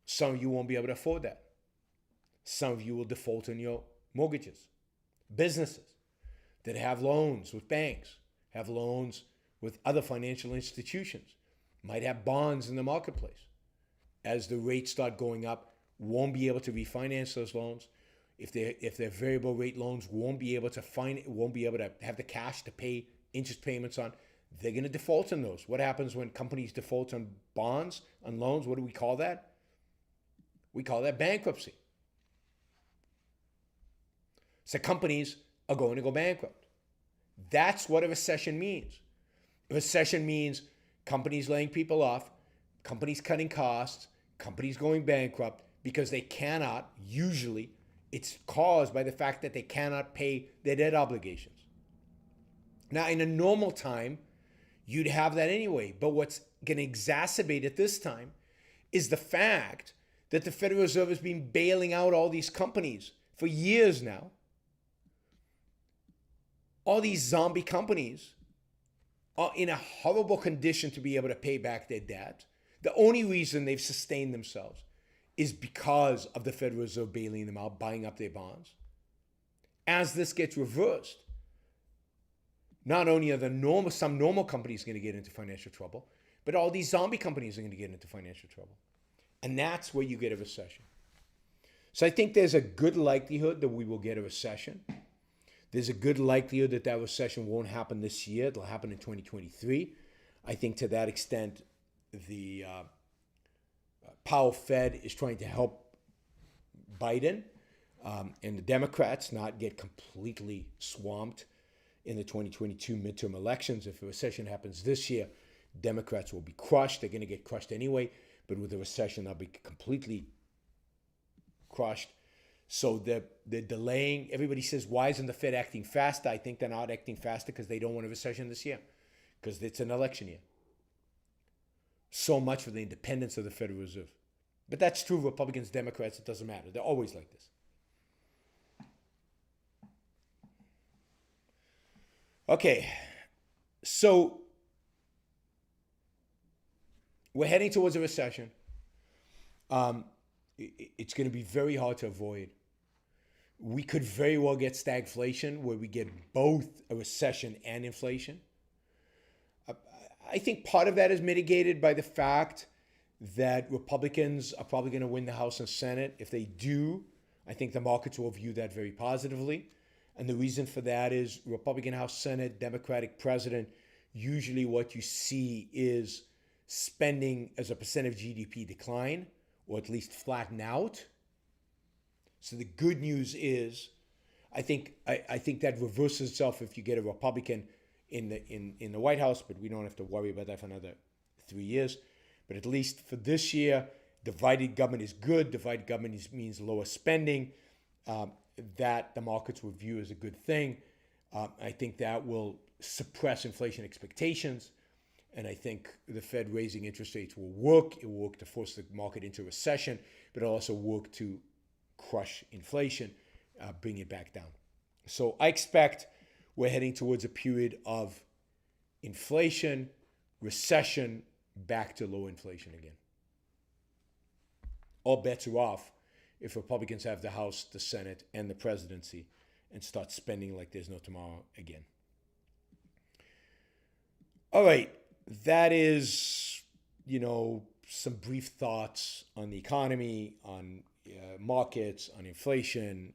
Some of you won't be able to afford that. Some of you will default on your mortgages. Businesses that have loans with banks, have loans with other financial institutions, might have bonds in the marketplace. As the rates start going up, won't be able to refinance those loans. If they're variable rate loans, won't be able to have the cash to pay interest payments on. They're going to default on those. What happens when companies default on bonds, on loans? What do we call that? We call that bankruptcy. So companies are going to go bankrupt. That's what a recession means. A recession means companies laying people off, companies cutting costs, companies going bankrupt because they cannot, usually, it's caused by the fact that they cannot pay their debt obligations. Now, in a normal time, you'd have that anyway. But what's going to exacerbate it this time is the fact that the Federal Reserve has been bailing out all these companies for years now. All these zombie companies are in a horrible condition to be able to pay back their debt. The only reason they've sustained themselves is because of the Federal Reserve bailing them out, buying up their bonds. As this gets reversed, not only are some normal companies going to get into financial trouble, but all these zombie companies are going to get into financial trouble. And that's where you get a recession. So I think there's a good likelihood that we will get a recession. There's a good likelihood that that recession won't happen this year. It'll happen in 2023. I think to that extent, the Powell Fed is trying to help Biden and the Democrats not get completely swamped in the 2022 midterm elections. If a recession happens this year, Democrats will be crushed. They're going to get crushed anyway, but with a recession, they'll be completely crushed. So they're delaying. Everybody says, why isn't the Fed acting faster? I think they're not acting faster because they don't want a recession this year, because it's an election year. So much for the independence of the Federal Reserve. But that's true, Republicans, Democrats, it doesn't matter. They're always like this. Okay, so we're heading towards a recession. It's going to be very hard to avoid. We could very well get stagflation, where we get both a recession and inflation. I think part of that is mitigated by the fact that Republicans are probably going to win the House and Senate. If they do, I think the markets will view that very positively. And the reason for that is Republican House, Senate, Democratic president, usually what you see is spending as a percent of GDP decline, or at least flatten out. So the good news is, I think that reverses itself if you get a Republican in the White House, but we don't have to worry about that for another 3 years. But at least for this year, Divided government is good. Divided government means lower spending. That the markets will view as a good thing. I think that will suppress inflation expectations. And I think the Fed raising interest rates will work. It will work to force the market into recession, but it'll also work to crush inflation, bring it back down. So I expect we're heading towards a period of inflation, recession, back to low inflation again. All bets are off if Republicans have the House, the Senate, and the presidency and start spending like there's no tomorrow again. All right, that is, some brief thoughts on the economy, on markets, on inflation.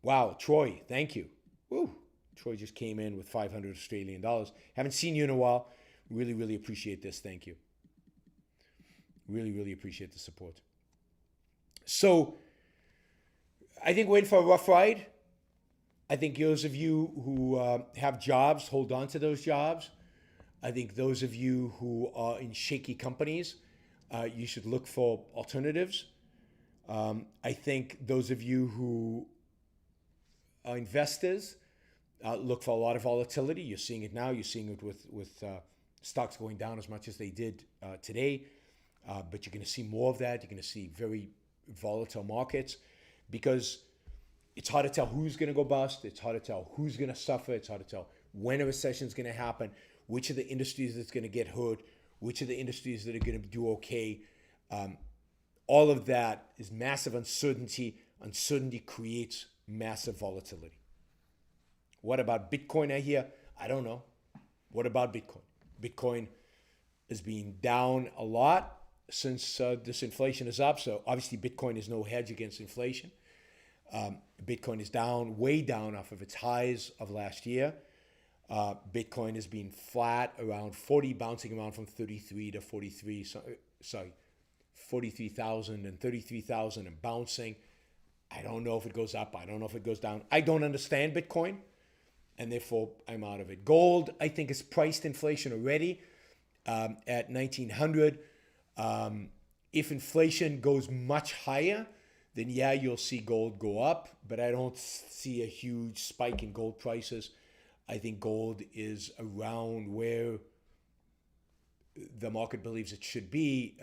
Wow, Troy, thank you. Woo. Troy just came in with $500 Australian. Haven't seen you in a while. Really, really appreciate this. Thank you. Really, really appreciate the support. So I think we're in for a rough ride. I think those of you who have jobs, hold on to those jobs. I think those of you who are in shaky companies, you should look for alternatives. I think those of you who are investors, look for a lot of volatility. You're seeing it now. You're seeing it with stocks going down as much as they did today. But you're going to see more of that. You're going to see very volatile markets because it's hard to tell who's going to go bust. It's hard to tell who's going to suffer. It's hard to tell when a recession is going to happen, which of the industries that's going to get hurt, which of the industries that are going to do okay. All of that is massive uncertainty. Uncertainty creates massive volatility. What about Bitcoin, I hear? I don't know. What about Bitcoin? Bitcoin is being down a lot since this inflation is up. So obviously Bitcoin is no hedge against inflation. Bitcoin is down, way down off of its highs of last year. Bitcoin has been flat around 40, bouncing around from 33 to 43, 43,000 and 33,000 and bouncing. I don't know if it goes up. I don't know if it goes down. I don't understand Bitcoin, and therefore I'm out of it. Gold, I think, is priced inflation already at 1,900. If inflation goes much higher, then yeah, you'll see gold go up, but I don't see a huge spike in gold prices. I think gold is around where the market believes it should be,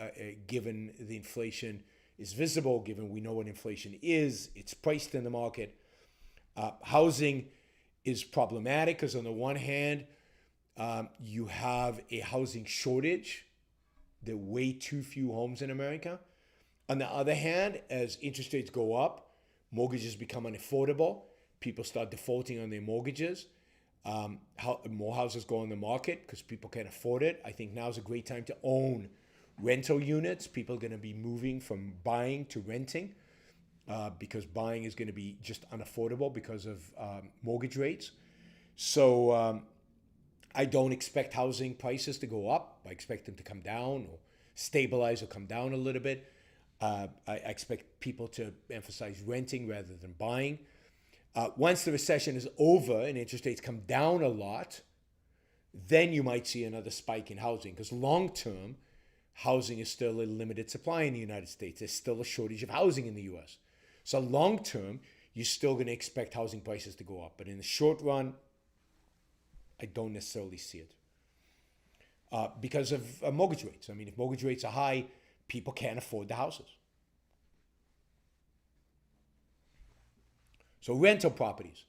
given the inflation is visible, given we know what inflation is, it's priced in the market. Housing is problematic because on the one hand, you have a housing shortage. There are way too few homes in America. On the other hand, as interest rates go up, mortgages become unaffordable. People start defaulting on their mortgages. More houses go on the market because people can't afford it. I think now is a great time to own rental units. People are going to be moving from buying to renting because buying is going to be just unaffordable because of mortgage rates. So I don't expect housing prices to go up. I expect them to come down or stabilize or come down a little bit. I expect people to emphasize renting rather than buying. Once the recession is over and interest rates come down a lot, then you might see another spike in housing because long-term, housing is still a limited supply in the United States. There's still a shortage of housing in the U.S. So long-term, you're still going to expect housing prices to go up. But in the short run, I don't necessarily see it because of mortgage rates. I mean, if mortgage rates are high, people can't afford the houses. So rental properties,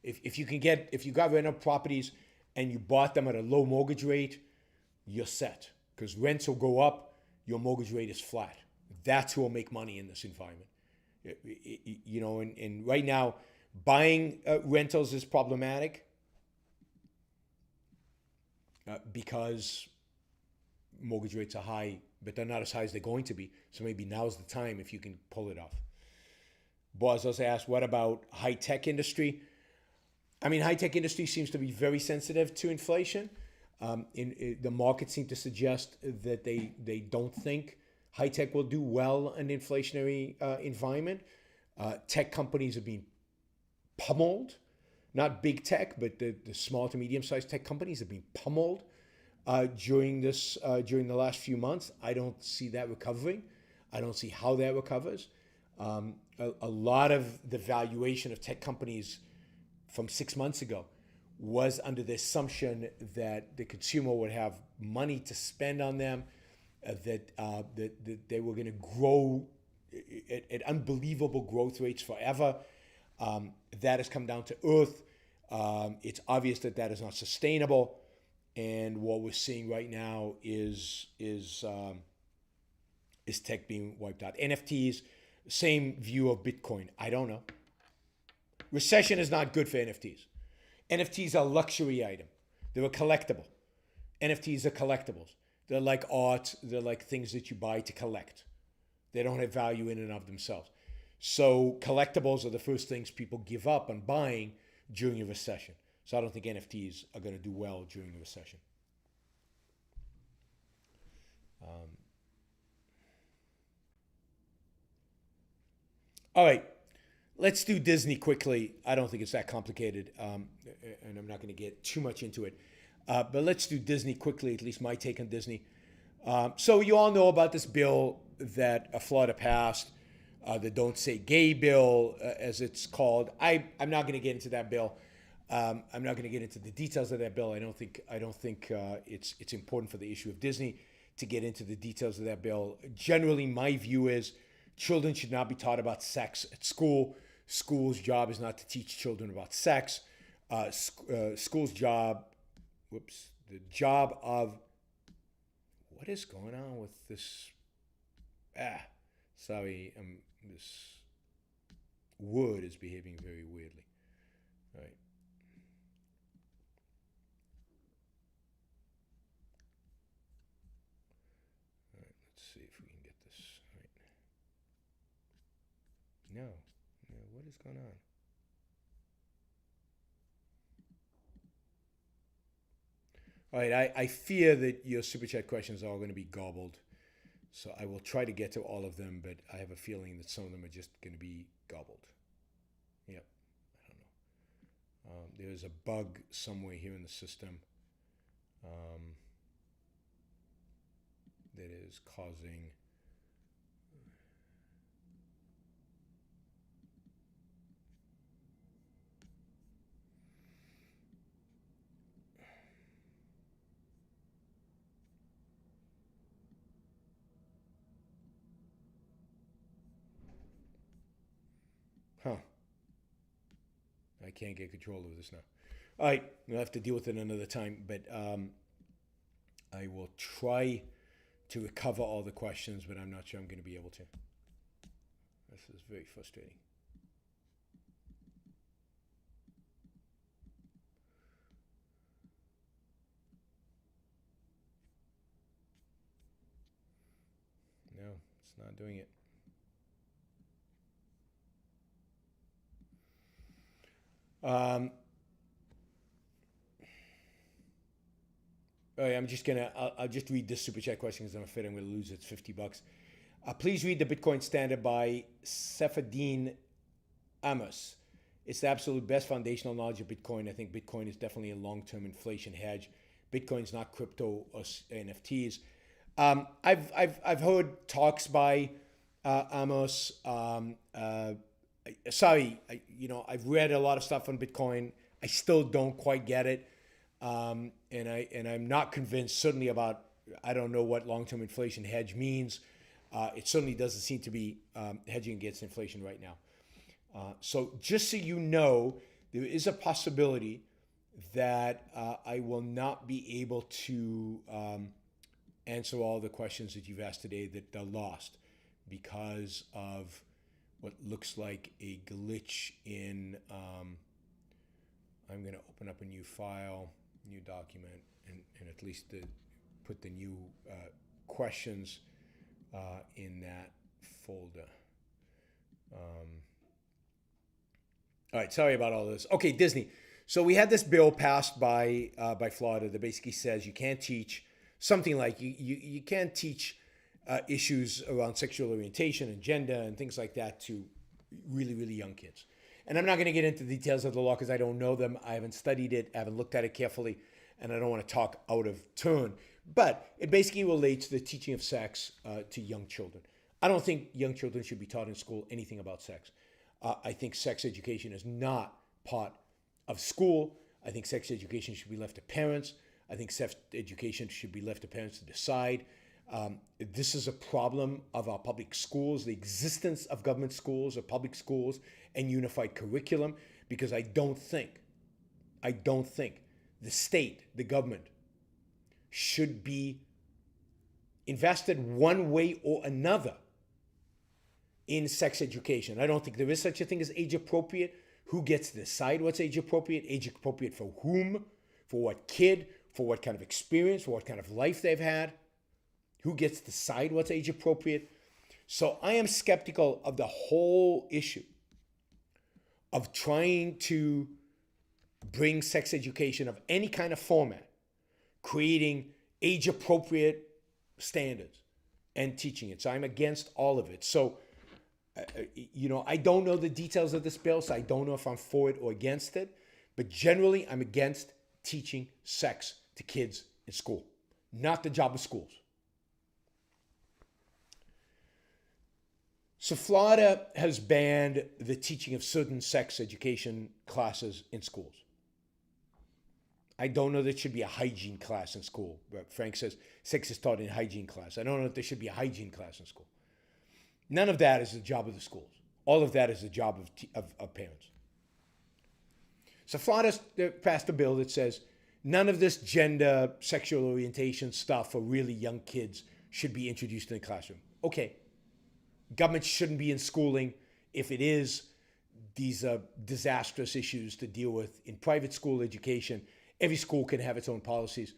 if you got rental properties and you bought them at a low mortgage rate, you're set because rents will go up, your mortgage rate is flat. That's who will make money in this environment. And right now, buying rentals is problematic because mortgage rates are high, but they're not as high as they're going to be. So maybe now's the time if you can pull it off. Boaz also asked, what about high-tech industry? I mean, high-tech industry seems to be very sensitive to inflation. The market seems to suggest that they don't think high-tech will do well in an inflationary environment. Tech companies are being pummeled. Not big tech, but the small to medium-sized tech companies are being pummeled during the last few months. I don't see that recovering. I don't see how that recovers. A lot of the valuation of tech companies from 6 months ago was under the assumption that the consumer would have money to spend on them, that they were going to grow at unbelievable growth rates forever. That has come down to earth. It's obvious that that is not sustainable, and what we're seeing right now is tech being wiped out. NFTs, same view of Bitcoin. I don't know. Recession is not good for NFTs. NFTs are a luxury item. They're a collectible. NFTs are collectibles. They're like art. They're like things that you buy to collect. They don't have value in and of themselves. So collectibles are the first things people give up on buying during a recession. So I don't think NFTs are going to do well during the recession. All right, let's do Disney quickly. I don't think it's that complicated, and I'm not going to get too much into it. But let's do Disney quickly, at least my take on Disney. So you all know about this bill that Florida passed, the Don't Say Gay bill, as it's called. I'm not going to get into that bill. I'm not going to get into the details of that bill. I don't think it's important for the issue of Disney to get into the details of that bill. Generally, my view is children should not be taught about sex at school. School's job is not to teach children about sex. School's job, the job of, what is going on with this? Sorry, this word is behaving very weirdly. All right. All right, let's see if we can get this right. No, what is going on? All right, I fear that your super chat questions are all going to be gobbled. So I will try to get to all of them, but I have a feeling that some of them are just going to be gobbled. Yep, I don't know. There's a bug somewhere here in the system that is causing... Huh. I can't get control of this now. All right, we'll have to deal with it another time, but I will try to recover all the questions, but I'm not sure I'm going to be able to. This is very frustrating. No, it's not doing it. All right, I'll just read this super chat question because I'm afraid I'm going to lose it. It's $50. Please read the Bitcoin Standard by Sefadine Amos. It's the absolute best foundational knowledge of Bitcoin. I think Bitcoin is definitely a long-term inflation hedge. Bitcoin's not crypto or NFTs. I've heard talks by Amos. I've read a lot of stuff on Bitcoin. I still don't quite get it, and I'm not convinced. Certainly about, I don't know what long-term inflation hedge means. It certainly doesn't seem to be hedging against inflation right now. So just so you know, there is a possibility that I will not be able to answer all the questions that you've asked today that are lost because of what looks like a glitch in, I'm going to open up a new file, new document, and at least put the new questions in that folder. All right, sorry about all this. Okay, Disney. So we had this bill passed by Florida that basically says you can't teach something like you can't teach issues around sexual orientation and gender and things like that to really, really young kids. And I'm not going to get into the details of the law because I don't know them. I haven't studied it. I haven't looked at it carefully. and I don't want to talk out of turn, but it basically relates to the teaching of sex to young children. I don't think young children should be taught in school anything about sex. I think sex education is not part of school. I think sex education should be left to parents. I think sex education should be left to parents to decide. This is a problem of our public schools, the existence of government schools or public schools and unified curriculum, because I don't think the state, the government, should be invested one way or another in sex education. I don't think there is such a thing as age appropriate. Who gets to decide what's age appropriate? Age appropriate for whom? For what kid? For what kind of experience? For what kind of life they've had? Who gets to decide what's age appropriate? So I am skeptical of the whole issue of trying to bring sex education of any kind of format, creating age appropriate standards and teaching it. So I'm against all of it. So, I don't know the details of this bill, so I don't know if I'm for it or against it. But generally, I'm against teaching sex to kids in school. Not the job of schools. So Florida has banned the teaching of certain sex education classes in schools. I don't know that there should be a hygiene class in school. Frank says sex is taught in hygiene class. I don't know if there should be a hygiene class in school. None of that is the job of the schools. All of that is the job of parents. So Florida passed a bill that says none of this gender, sexual orientation stuff for really young kids should be introduced in the classroom. Okay. Government shouldn't be in schooling. If it is, these are disastrous issues to deal with in private school education. Every school can have its own policies.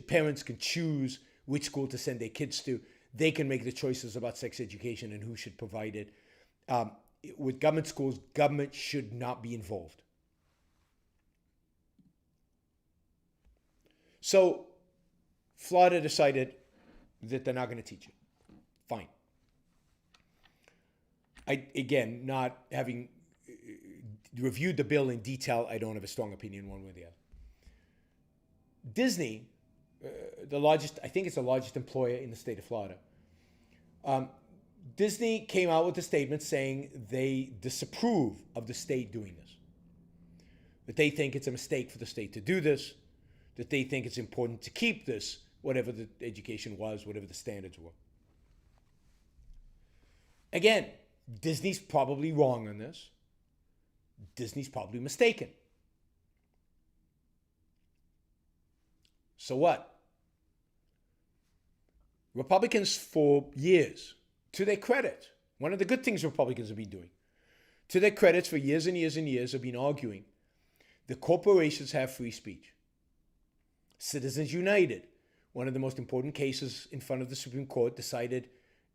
Parents can choose which school to send their kids to. They can make the choices about sex education and who should provide it. With government schools, government should not be involved. So Florida decided that they're not going to teach it. Fine. Again, not having reviewed the bill in detail, I don't have a strong opinion one way or the other. Disney, I think it's the largest employer in the state of Florida. Disney came out with a statement saying they disapprove of the state doing this. That they think it's a mistake for the state to do this. That they think it's important to keep this, whatever the education was, whatever the standards were. Again, Disney's probably wrong on this. Disney's probably mistaken. So what? Republicans for years, to their credit, one of the good things Republicans have been doing, to their credits for years and years and years, have been arguing that corporations have free speech. Citizens United, one of the most important cases in front of the Supreme Court, decided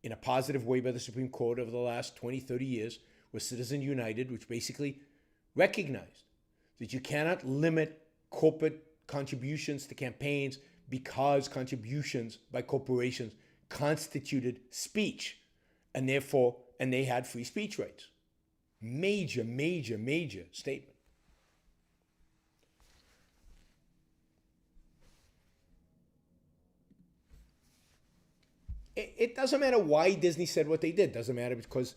in a positive way by the Supreme Court over the last 20, 30 years, was Citizens United, which basically recognized that you cannot limit corporate contributions to campaigns because contributions by corporations constituted speech, and therefore, and they had free speech rights. Major, major, major statement. It doesn't matter why Disney said what they did. It doesn't matter because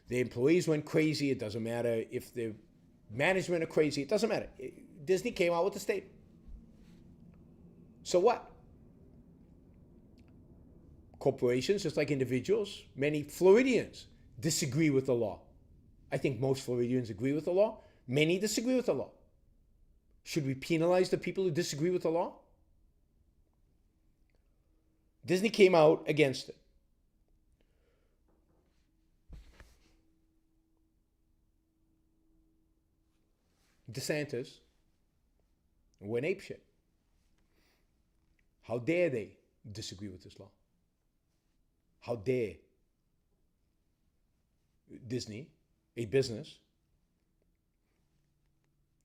the employees went crazy. It doesn't matter if the management are crazy. It doesn't matter. Disney came out with a statement. So what? Corporations, just like individuals, many Floridians disagree with the law. I think most Floridians agree with the law. Many disagree with the law. Should we penalize the people who disagree with the law? Disney came out against it. DeSantis went apeshit. How dare they disagree with this law? How dare Disney, a business,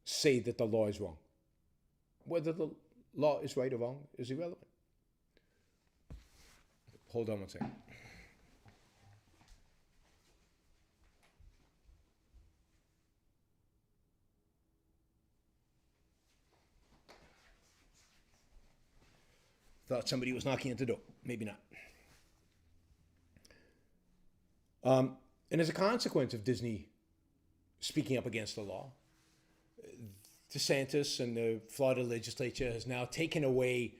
say that the law is wrong? Whether the law is right or wrong is irrelevant. Hold on one second. Thought somebody was knocking at the door. Maybe not. And as a consequence of Disney speaking up against the law, DeSantis and the Florida legislature has now taken away,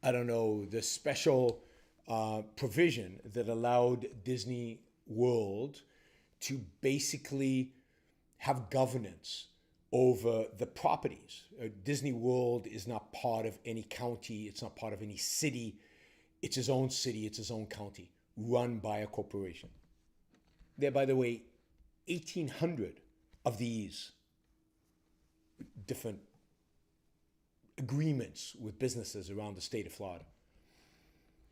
the special provision that allowed Disney World to basically have governance over the properties. Disney World is not part of any county. It's not part of any city. It's his own city. It's his own county, run by a corporation. There, by the way, 1,800 of these different agreements with businesses around the state of Florida.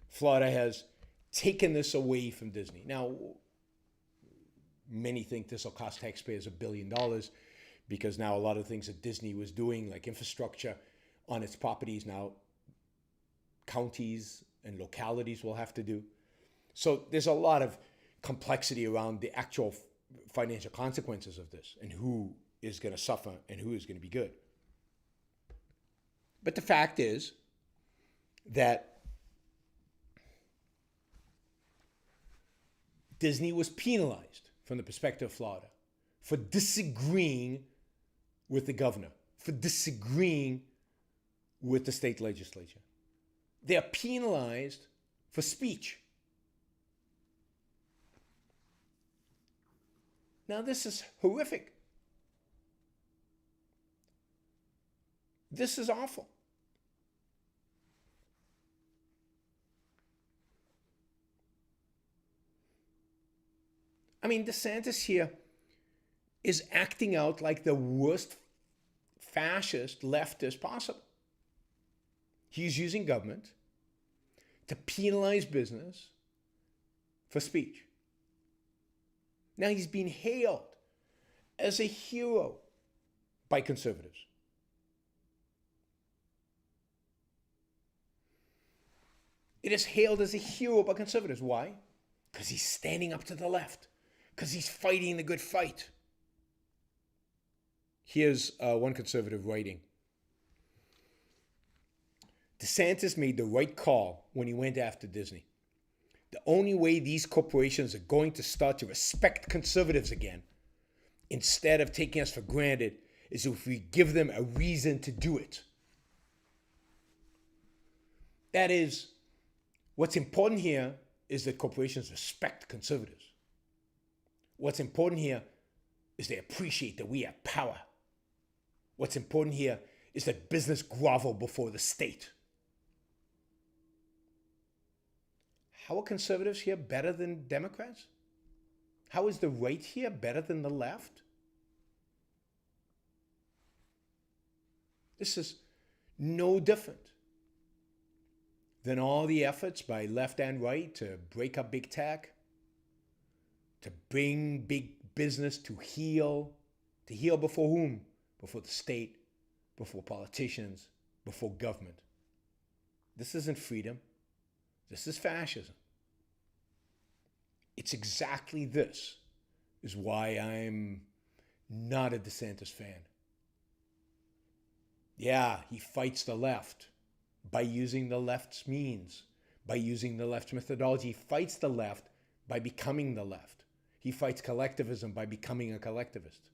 Florida has taken this away from Disney. Now, many think this will cost taxpayers $1 billion because now a lot of things that Disney was doing, like infrastructure on its properties, now counties and localities will have to do. So there's a lot of complexity around the actual financial consequences of this and who is going to suffer and who is going to be good. But the fact is that Disney was penalized from the perspective of Florida for disagreeing with the governor, for disagreeing with the state legislature. They are penalized for speech. Now, this is horrific. This is awful. I mean, DeSantis here is acting out like the worst fascist leftist possible. He's using government to penalize business for speech. Now he's being hailed as a hero by conservatives. It is hailed as a hero by conservatives. Why? Because he's standing up to the left. Because he's fighting the good fight. Here's one conservative writing. DeSantis made the right call when he went after Disney. The only way these corporations are going to start to respect conservatives again, instead of taking us for granted, is if we give them a reason to do it. That is, what's important here is that corporations respect conservatives. What's important here is they appreciate that we have power. What's important here is that business grovel before the state. How are conservatives here better than Democrats? How is the right here better than the left? This is no different than all the efforts by left and right to break up big tech, to bring big business to heal before whom? Before the state, before politicians, before government. This isn't freedom. This is fascism. It's exactly this is why I'm not a DeSantis fan. Yeah, he fights the left by using the left's means, by using the left's methodology. He fights the left by becoming the left. He fights collectivism by becoming a collectivist.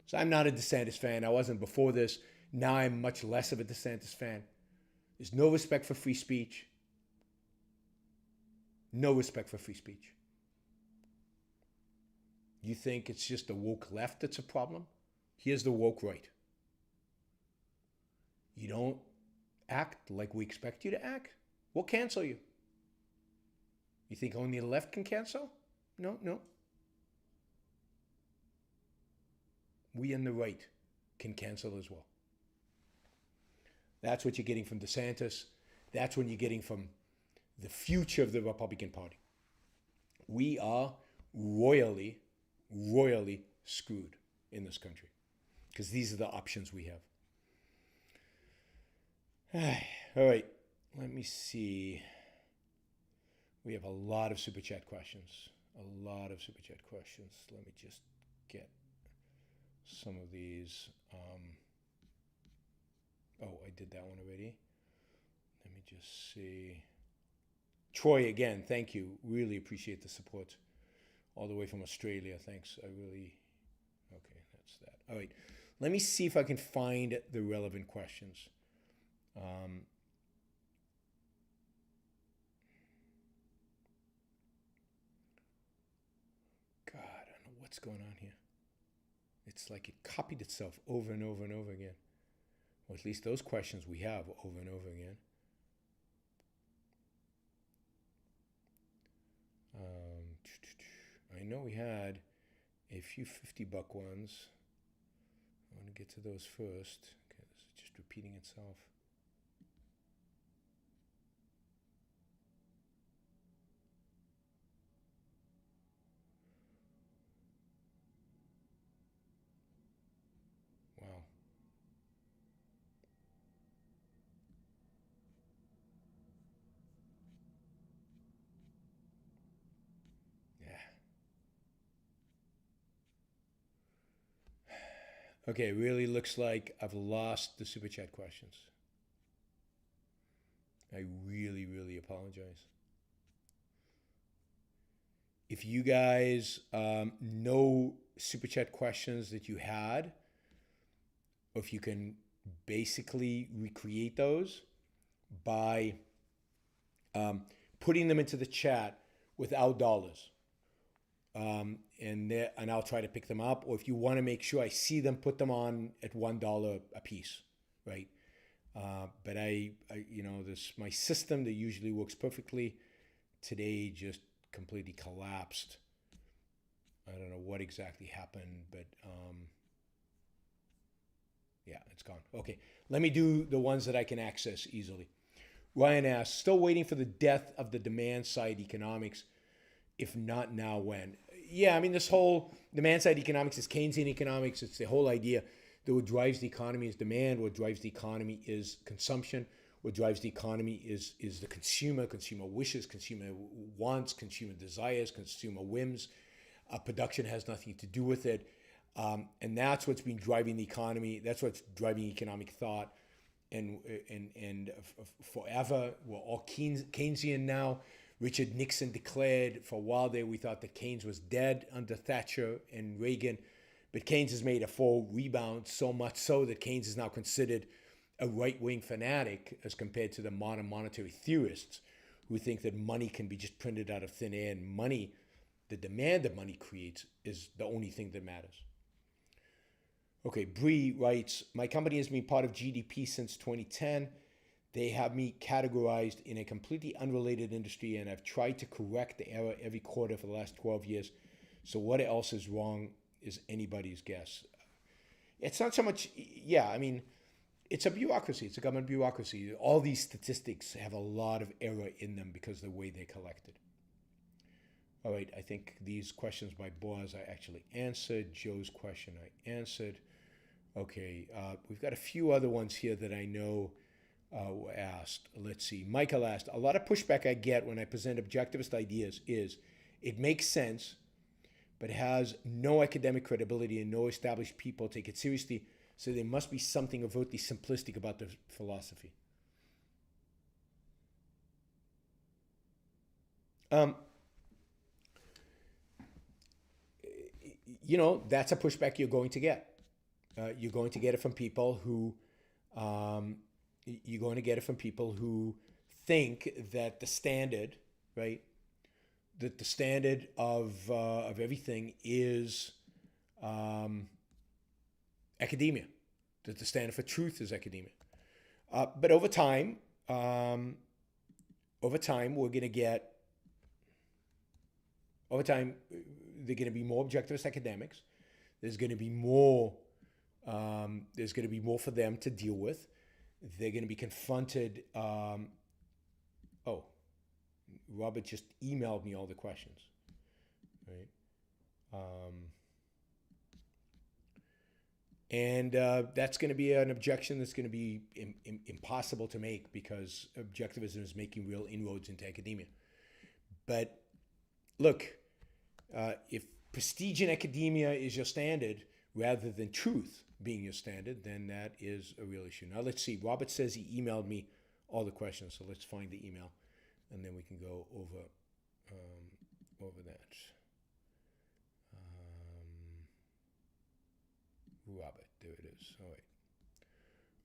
So I'm not a DeSantis fan. I wasn't before this. Now I'm much less of a DeSantis fan. There's no respect for free speech. No respect for free speech. You think it's just the woke left that's a problem? Here's the woke right. You don't act like we expect you to act? We'll cancel you. You think only the left can cancel? No. We and the right can cancel as well. That's what you're getting from DeSantis. That's what you're getting from the future of the Republican Party. We are royally screwed in this country because these are the options we have. All right, let me see. We have a lot of Super Chat questions. Let me just get some of these. I did that one already. Let me just see. Troy, again, thank you. Really appreciate the support. All the way from Australia. Thanks. I really... Okay, that's that. All right. Let me see if I can find the relevant questions. God, I don't know what's going on here. It's like it copied itself over and over and over again. Or at least those questions we have over and over again. I know we had a few $50 ones. I want to get to those first. Okay, this is just repeating itself. Wow. Yeah. Okay, it really looks like I've lost the super chat questions. I really, really apologize. If you guys know super chat questions that you had, or if you can basically recreate those by putting them into the chat without dollars. And I'll try to pick them up. Or if you want to make sure I see them, put them on at $1 a piece, right? But my system that usually works perfectly today just completely collapsed. I don't know what exactly happened, but yeah, it's gone. Okay, let me do the ones that I can access easily. Ryan asks, still waiting for the death of the demand side economics. If not now, when? Yeah, I mean, this whole demand side economics is Keynesian economics. It's the whole idea that what drives the economy is demand. What drives the economy is consumption. What drives the economy is the consumer. Consumer wishes, consumer wants, consumer desires, consumer whims. Production has nothing to do with it. And that's what's been driving the economy. That's what's driving economic thought. And forever, we're all Keynesian now. Richard Nixon declared for a while there, we thought that Keynes was dead under Thatcher and Reagan. But Keynes has made a full rebound, so much so that Keynes is now considered a right-wing fanatic as compared to the modern monetary theorists who think that money can be just printed out of thin air, and money, the demand that money creates, is the only thing that matters. Okay, Bree writes, my company has been part of GDP since 2010. They have me categorized in a completely unrelated industry, and I've tried to correct the error every quarter for the last 12 years. So what else is wrong is anybody's guess. It's not so much, I mean, it's a bureaucracy. It's a government bureaucracy. All these statistics have a lot of error in them because of the way they're collected. All right, I think these questions by Boaz I actually answered. Joe's question I answered. Okay, we've got a few other ones here that I know were asked. Let's see. Michael asked, a lot of pushback I get when I present objectivist ideas is it makes sense, but has no academic credibility and no established people take it seriously, so there must be something overtly simplistic about the philosophy. That's a pushback you're going to get. You're going to get it from people who think that the standard, right? That the standard of everything is academia. That the standard for truth is academia. But over time, we're going to get. Over time, there are going to be more objectivist academics. There's going to be more. There's going to be more for them to deal with. They're going to be confronted. Robert just emailed me all the questions. Right. And that's going to be an objection that's going to be impossible to make because objectivism is making real inroads into academia. But look, if prestige in academia is your standard rather than truth being your standard, then that is a real issue. Now let's see. Robert says he emailed me all the questions. So let's find the email, and then we can go over that. Robert, there it is.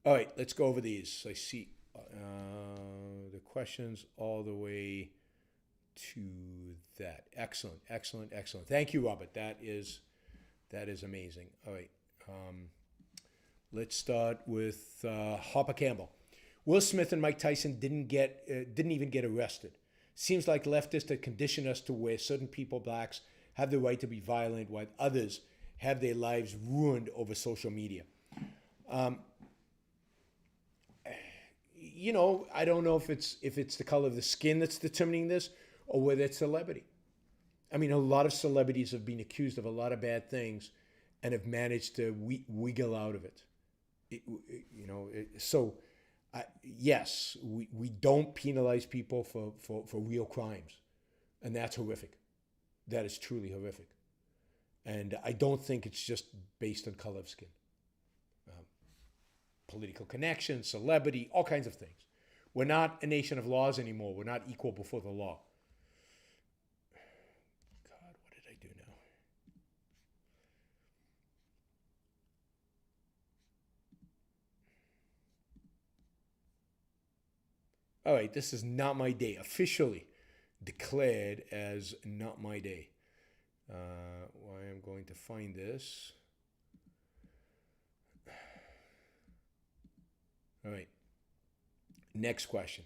All right, let's go over these. So I see the questions all the way to that. Excellent. Thank you, Robert. That is amazing. All right. Let's start with Harper Campbell. Will Smith and Mike Tyson didn't even get arrested. Seems like leftists have conditioned us to where certain people, blacks, have the right to be violent, while others have their lives ruined over social media. I don't know if it's the color of the skin that's determining this, or whether it's celebrity. I mean, a lot of celebrities have been accused of a lot of bad things and have managed to wiggle out of it. Yes, we don't penalize people for real crimes, and that's horrific. That is truly horrific. And I don't think it's just based on color of skin. Political connection, celebrity, all kinds of things. We're not a nation of laws anymore. We're not equal before the law. God, what did I do now? All right, this is not my day. Officially declared as not my day. I'm going to find this. All right. Next question.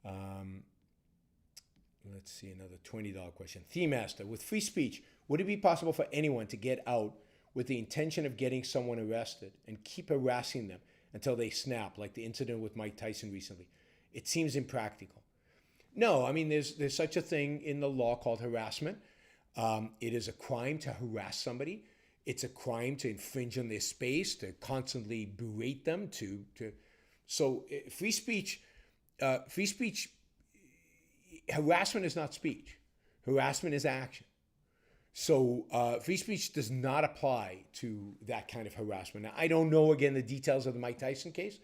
Let's see, another $20 question. Theme Master, with free speech, would it be possible for anyone to get out with the intention of getting someone arrested and keep harassing them until they snap, like the incident with Mike Tyson recently? It seems impractical. No, I mean, there's such a thing in the law called harassment. It is a crime to harass somebody. It's a crime to infringe on their space, to constantly berate them, So free speech, harassment is not speech. Harassment is action. So free speech does not apply to that kind of harassment. Now, I don't know, again, the details of the Mike Tyson case,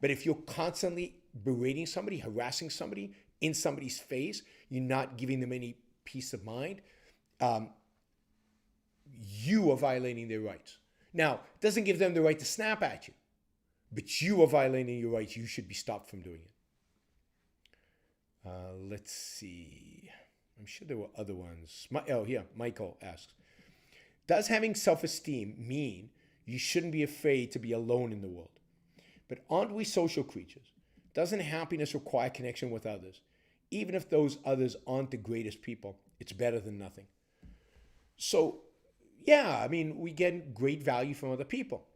but if you're constantly berating somebody, harassing somebody in somebody's face, you're not giving them any peace of mind, you are violating their rights. Now, it doesn't give them the right to snap at you, but you are violating your rights. You should be stopped from doing it. Let's see. I'm sure there were other ones. Michael asks, does having self-esteem mean you shouldn't be afraid to be alone in the world? But aren't we social creatures? Doesn't happiness require connection with others? Even if those others aren't the greatest people, it's better than nothing. So, yeah, I mean, we get great value from other people.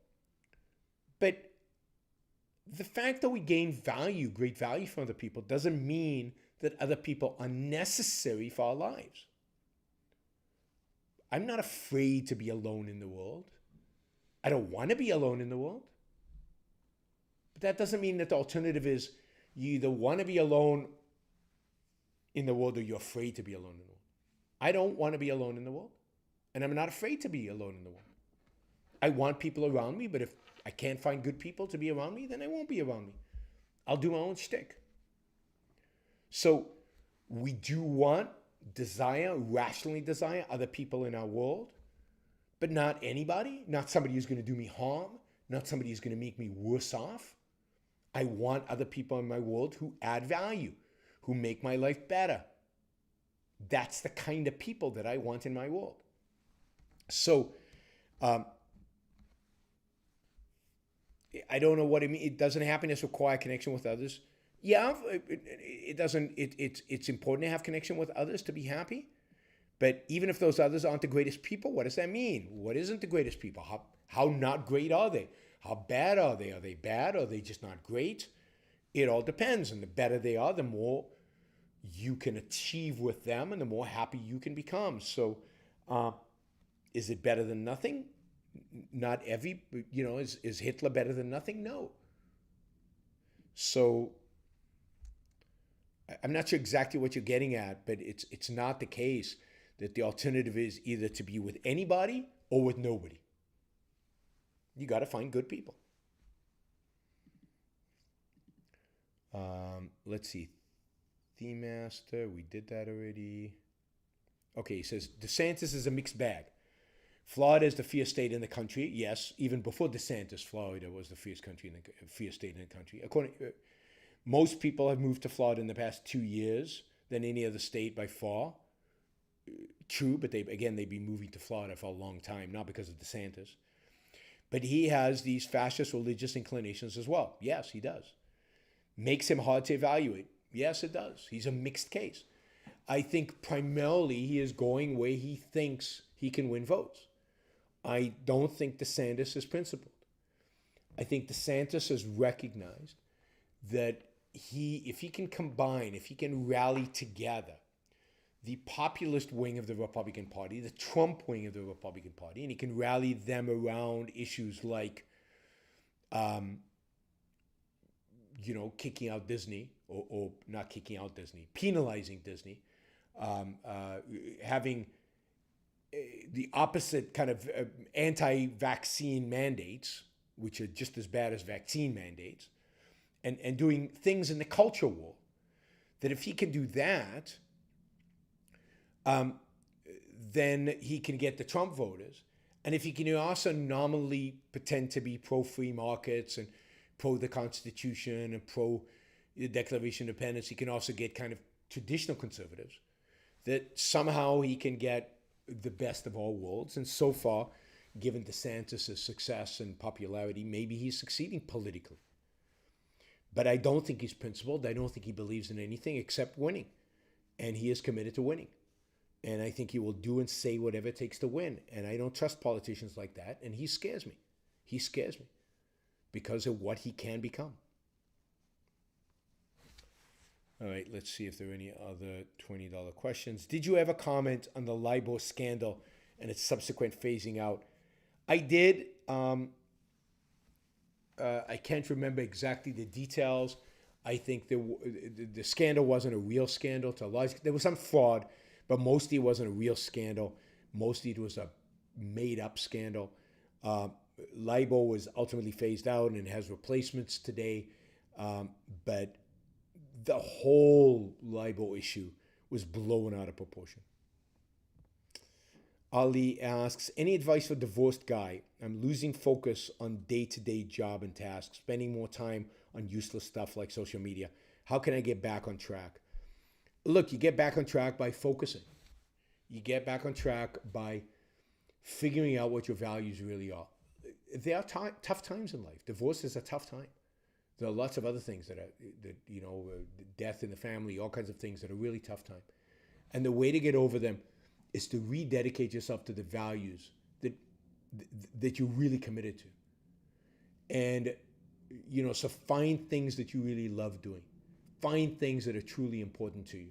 But the fact that we gain great value from other people, doesn't mean that other people are necessary for our lives. I'm not afraid to be alone in the world. I don't want to be alone in the world. But that doesn't mean that the alternative is you either want to be alone in the world or you're afraid to be alone in the world. I don't want to be alone in the world. And I'm not afraid to be alone in the world. I want people around me, but if I can't find good people to be around me, then I won't be around me. I'll do my own shtick. So we do rationally desire other people in our world, but not anybody, not somebody who's going to do me harm, not somebody who's going to make me worse off. I want other people in my world who add value, who make my life better. That's the kind of people that I want in my world. So, I don't know what it means. Doesn't happiness require connection with others? Yeah, it doesn't. It's important to have connection with others to be happy. But even if those others aren't the greatest people, what does that mean? What isn't the greatest people? How not great are they? How bad are they? Are they bad? Are they just not great? It all depends. And the better they are, the more you can achieve with them and the more happy you can become. So is it better than nothing? Not every, is Hitler better than nothing? No. So I'm not sure exactly what you're getting at, but it's not the case that the alternative is either to be with anybody or with nobody. You got to find good people. Let's see. Theme Master, we did that already. Okay, he says DeSantis is a mixed bag. Florida is the fierce state in the country. Yes, even before DeSantis, Florida was the fierce state in the country. Most people have moved to Florida in the past 2 years than any other state by far. True, but they'd be moving to Florida for a long time, not because of DeSantis. But he has these fascist religious inclinations as well. Yes, he does. Makes him hard to evaluate. Yes, it does. He's a mixed case. I think primarily he is going where he thinks he can win votes. I don't think DeSantis is principled. I think DeSantis has recognized that if he can rally together the populist wing of the Republican Party, the Trump wing of the Republican Party, and he can rally them around issues like, kicking out Disney, or not kicking out Disney, penalizing Disney, having the opposite kind of anti-vaccine mandates, which are just as bad as vaccine mandates, and doing things in the culture war, that if he can do that, then he can get the Trump voters. And if he can also nominally pretend to be pro-free markets and pro the Constitution and pro the Declaration of Independence, he can also get kind of traditional conservatives, that somehow he can get the best of all worlds. And so far, given DeSantis' success and popularity, maybe he's succeeding politically. But I don't think he's principled. I don't think he believes in anything except winning. And he is committed to winning. And I think he will do and say whatever it takes to win. And I don't trust politicians like that. And he scares me. He scares me because of what he can become. All right, let's see if there are any other $20 questions. Did you ever comment on the LIBOR scandal and its subsequent phasing out? I did. I can't remember exactly the details. I think the scandal wasn't a real scandal. There was some fraud, but mostly it wasn't a real scandal. Mostly it was a made-up scandal. LIBOR was ultimately phased out and has replacements today, but the whole LIBOR issue was blown out of proportion. Ali asks, any advice for a divorced guy? I'm losing focus on day-to-day job and tasks, spending more time on useless stuff like social media. How can I get back on track? Look, you get back on track by focusing. You get back on track by figuring out what your values really are. There are tough times in life. Divorce is a tough time. There are lots of other things death in the family, all kinds of things that are really tough time. And the way to get over them is to rededicate yourself to the values that you're really committed to. And, so find things that you really love doing. Find things that are truly important to you.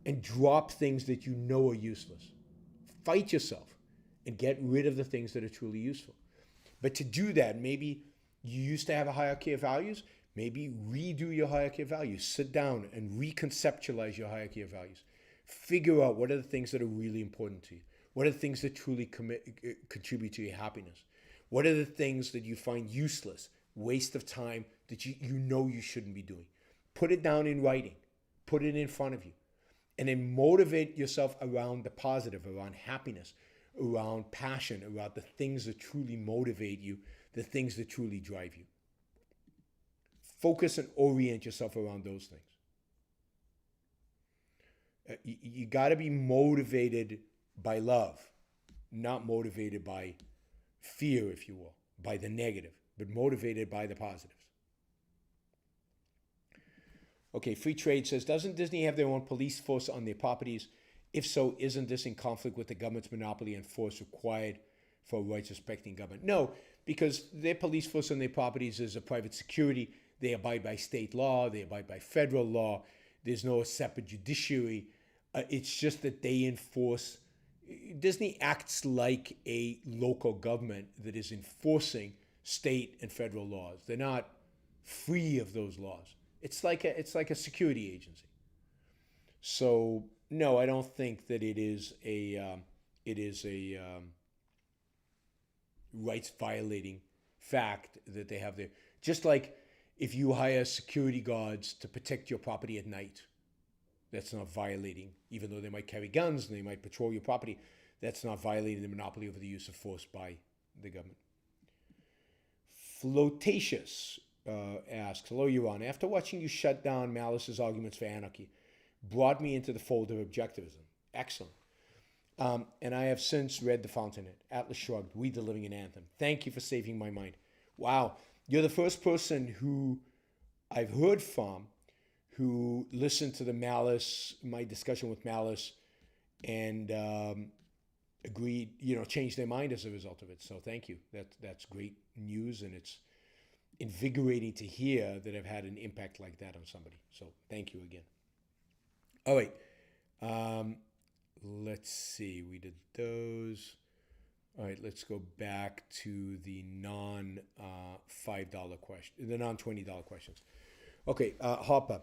And drop things that you know are useless. Fight yourself and get rid of the things that are truly useful. But to do that, maybe you used to have a hierarchy of values. Maybe redo your hierarchy of values. Sit down and reconceptualize your hierarchy of values. Figure out what are the things that are really important to you. What are the things that truly contribute to your happiness? What are the things that you find useless, waste of time, that you know you shouldn't be doing? Put it down in writing. Put it in front of you. And then motivate yourself around the positive, around happiness, around passion, around the things that truly motivate you, the things that truly drive you. Focus and orient yourself around those things. You got to be motivated by love, not motivated by fear, if you will, by the negative, but motivated by the positives. Okay, Free Trade says, doesn't Disney have their own police force on their properties? If so, isn't this in conflict with the government's monopoly and force required for a rights-respecting government? No, because their police force on their properties is a private security. They abide by state law. They abide by federal law. There's no separate judiciary. It's just that they enforce. Disney acts like a local government that is enforcing state and federal laws. They're not free of those laws. It's like a security agency. So no, I don't think that it is a rights violating fact that they have there. Just like if you hire security guards to protect your property at night, that's not violating, even though they might carry guns and they might patrol your property, that's not violating the monopoly over the use of force by the government. Flotatious asks, hello, Yaron. After watching you shut down Malice's arguments for anarchy, brought me into the fold of objectivism. Excellent. And I have since read The Fountainhead, Atlas Shrugged, We the Living, and Anthem. Thank you for saving my mind. Wow. You're the first person who I've heard from who listened to my discussion with Malice, and agreed, changed their mind as a result of it. So thank you. That's great news, and it's invigorating to hear that I've had an impact like that on somebody. So thank you again. All right. Let's see. We did those. All right. Let's go back to the non-$5 question, the non-$20 questions. Okay. Harper.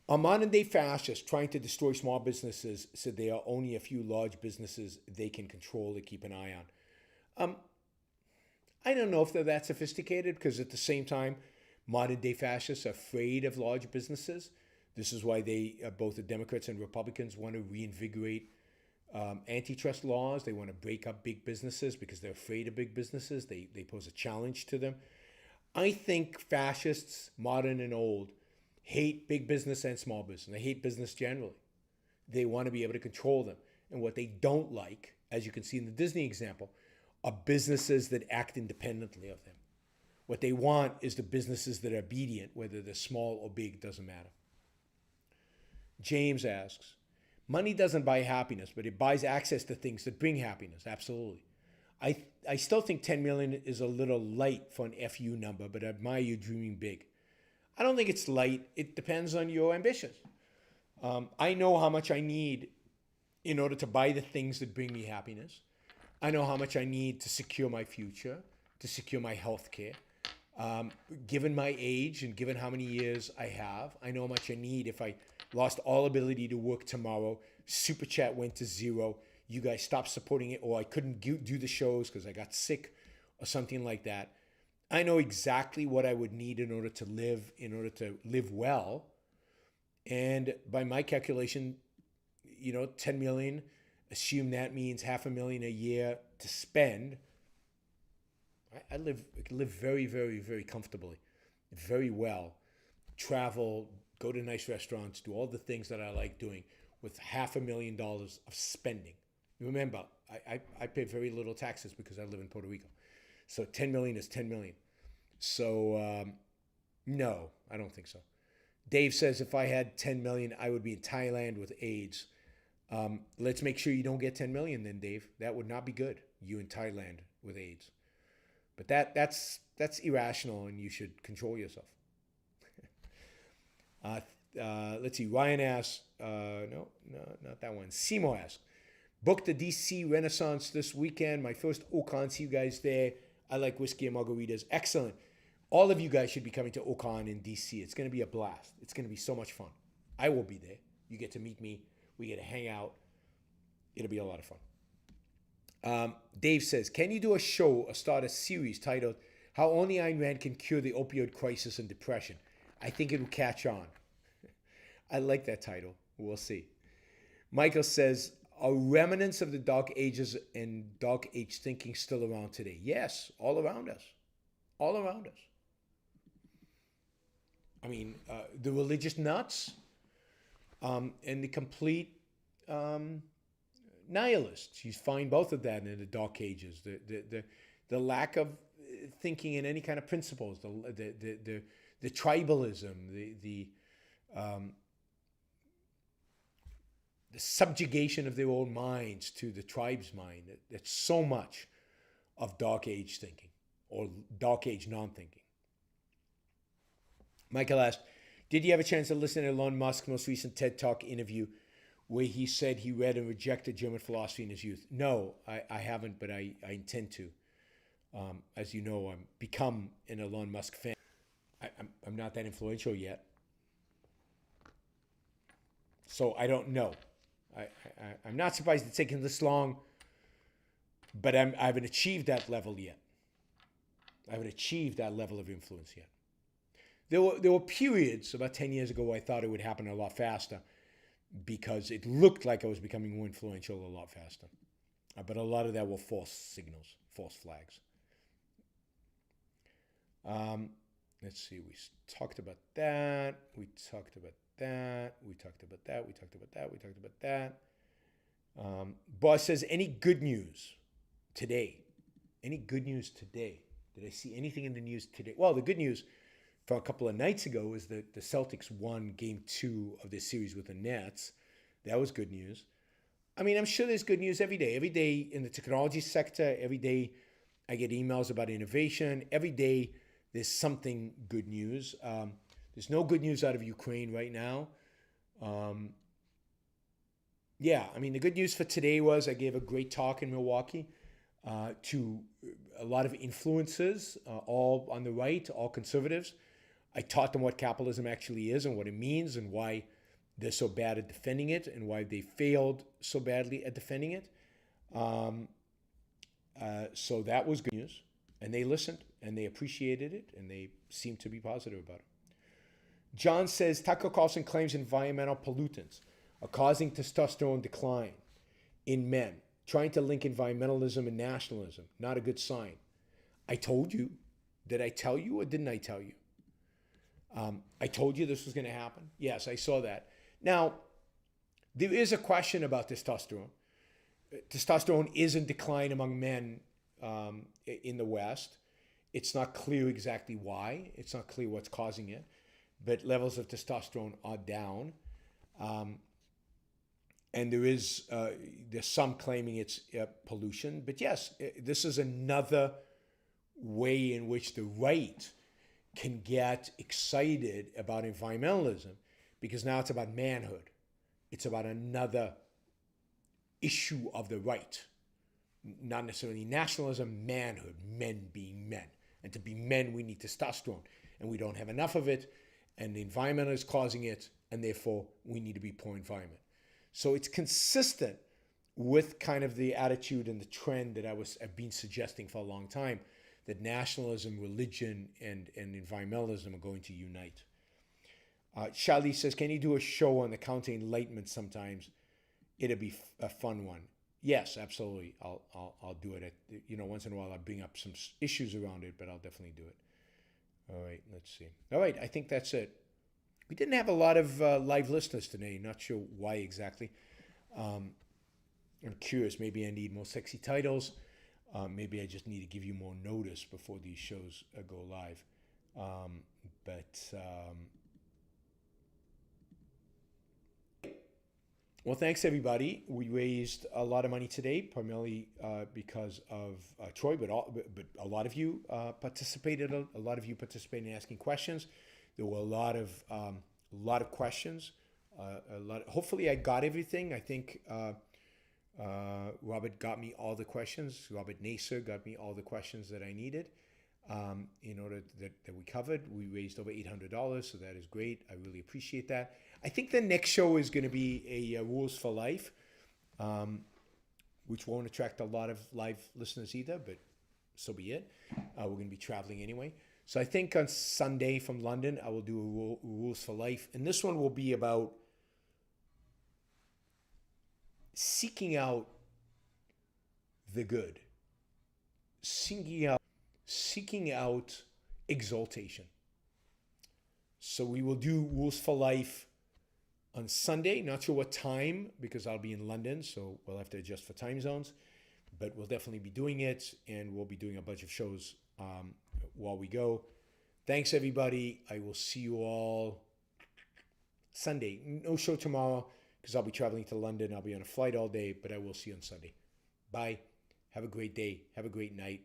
Are modern-day fascists trying to destroy small businesses said there are only a few large businesses they can control or keep an eye on? I don't know if they're that sophisticated, because at the same time, modern-day fascists are afraid of large businesses. This is why both the Democrats and Republicans want to reinvigorate antitrust laws. They want to break up big businesses because they're afraid of big businesses. They pose a challenge to them. I think fascists, modern and old, hate big business and small business. They hate business generally. They want to be able to control them. And what they don't like, as you can see in the Disney example, are businesses that act independently of them. What they want is the businesses that are obedient, whether they're small or big, doesn't matter. James asks, money doesn't buy happiness, but it buys access to things that bring happiness. Absolutely. I still think 10 million is a little light for an FU number, but I admire you dreaming big. I don't think it's light. It depends on your ambitions. I know how much I need in order to buy the things that bring me happiness. I know how much I need to secure my future, to secure my health care. Given my age and given how many years I have, I know how much I need if I lost all ability to work tomorrow, Super Chat went to zero, you guys stopped supporting it, or I couldn't do the shows because I got sick or something like that. I know exactly what I would need in order to live well. And by my calculation, 10 million, assume that means $500,000 a year to spend. I live very, very, very comfortably, very well, travel, go to nice restaurants, do all the things that I like doing with $500,000 of spending. Remember, I pay very little taxes because I live in Puerto Rico. So 10 million is 10 million. So no, I don't think so. Dave says if I had 10 million, I would be in Thailand with AIDS. Let's make sure you don't get 10 million then, Dave. That would not be good. You in Thailand with AIDS. But that's irrational, and you should control yourself. Let's see. Ryan asks, no, not that one. Seymour asks, booked the DC Renaissance this weekend. My first Ocon. See you guys there. I like whiskey and margaritas. Excellent. All of you guys should be coming to Ocon in DC. It's going to be a blast. It's going to be so much fun. I will be there. You get to meet me. We get to hang out. It'll be a lot of fun. Dave says, can you do a show or start a series titled How Only Ayn Rand Can Cure the Opioid Crisis and Depression? I think it will catch on. I like that title. We'll see. Michael says, are remnants of the Dark Ages and Dark Age thinking still around today? Yes, all around us. All around us. I mean, the religious nuts and the complete nihilists. You find both of that in the Dark Ages. The lack of thinking in any kind of principles, the tribalism, the subjugation of their own minds to the tribe's mind. That's so much of Dark Age thinking or Dark Age non-thinking. Michael asked, did you have a chance to listen to Elon Musk's most recent TED Talk interview where he said he read and rejected German philosophy in his youth? No, I haven't, but I intend to. As you know, I'm become an Elon Musk fan. I'm not that influential yet. So I don't know. I'm not surprised it's taken this long, but I haven't achieved that level yet. I haven't achieved that level of influence yet. There were periods about 10 years ago where I thought it would happen a lot faster because it looked like I was becoming more influential a lot faster. But a lot of that were false signals, false flags. Let's see. We talked about that. We talked about that. We talked about that. We talked about that. We talked about that. Boss says, any good news today? Any good news today? Did I see anything in the news today? Well, the good news from a couple of nights ago is that the Celtics won Game 2 of this series with the Nets. That was good news. I mean, I'm sure there's good news every day. Every day in the technology sector, every day I get emails about innovation. Every day there's something good news. There's no good news out of Ukraine right now. Yeah, I mean, the good news for today was I gave a great talk in Milwaukee to a lot of influencers, all on the right, all conservatives. I taught them what capitalism actually is and what it means and why they're so bad at defending it and why they failed so badly at defending it. So that was good news. And they listened and they appreciated it and they seemed to be positive about it. John says, Tucker Carlson claims environmental pollutants are causing testosterone decline in men, trying to link environmentalism and nationalism. Not a good sign. I told you. Did I tell you or didn't I tell you? I told you this was going to happen. Yes, I saw that. Now, there is a question about testosterone. Testosterone is in decline among men in the West. It's not clear exactly why. It's not clear what's causing it. But levels of testosterone are down. And there's some claiming it's pollution. But yes, this is another way in which the right can get excited about environmentalism because now it's about manhood. It's about another issue of the right. Not necessarily nationalism, manhood, men being men. And to be men, we need testosterone. And we don't have enough of it. And the environment is causing it. And therefore, we need to be pro-environment. So it's consistent with kind of the attitude and the trend that I've been suggesting for a long time, that nationalism, religion, and environmentalism are going to unite. Charlie says, can you do a show on the Counter Enlightenment sometimes? It'll be a fun one. Yes, absolutely. I'll do it. Once in a while I'll bring up some issues around it, but I'll definitely do it. All right, let's see. All right, I think that's it. We didn't have a lot of live listeners today. Not sure why exactly. I'm curious. Maybe I need more sexy titles. Maybe I just need to give you more notice before these shows go live. Well, thanks everybody. We raised a lot of money today, primarily because of Troy, but a lot of you participated. A lot of you participated in asking questions. There were a lot of questions. Hopefully, I got everything. I think Robert got me all the questions. Robert Naser got me all the questions that I needed in order that we covered. We raised over $800, so that is great. I really appreciate that. I think the next show is going to be a Rules for Life, which won't attract a lot of live listeners either, but so be it. We're going to be traveling anyway. So I think on Sunday from London, I will do a Rules for Life. And this one will be about seeking out the good, seeking out exaltation. So we will do Rules for Life on Sunday. Not sure what time because I'll be in London, so we'll have to adjust for time zones. But we'll definitely be doing it, and we'll be doing a bunch of shows while we go. Thanks, everybody. I will see you all Sunday. No show tomorrow because I'll be traveling to London. I'll be on a flight all day, but I will see you on Sunday. Bye. Have a great day. Have a great night.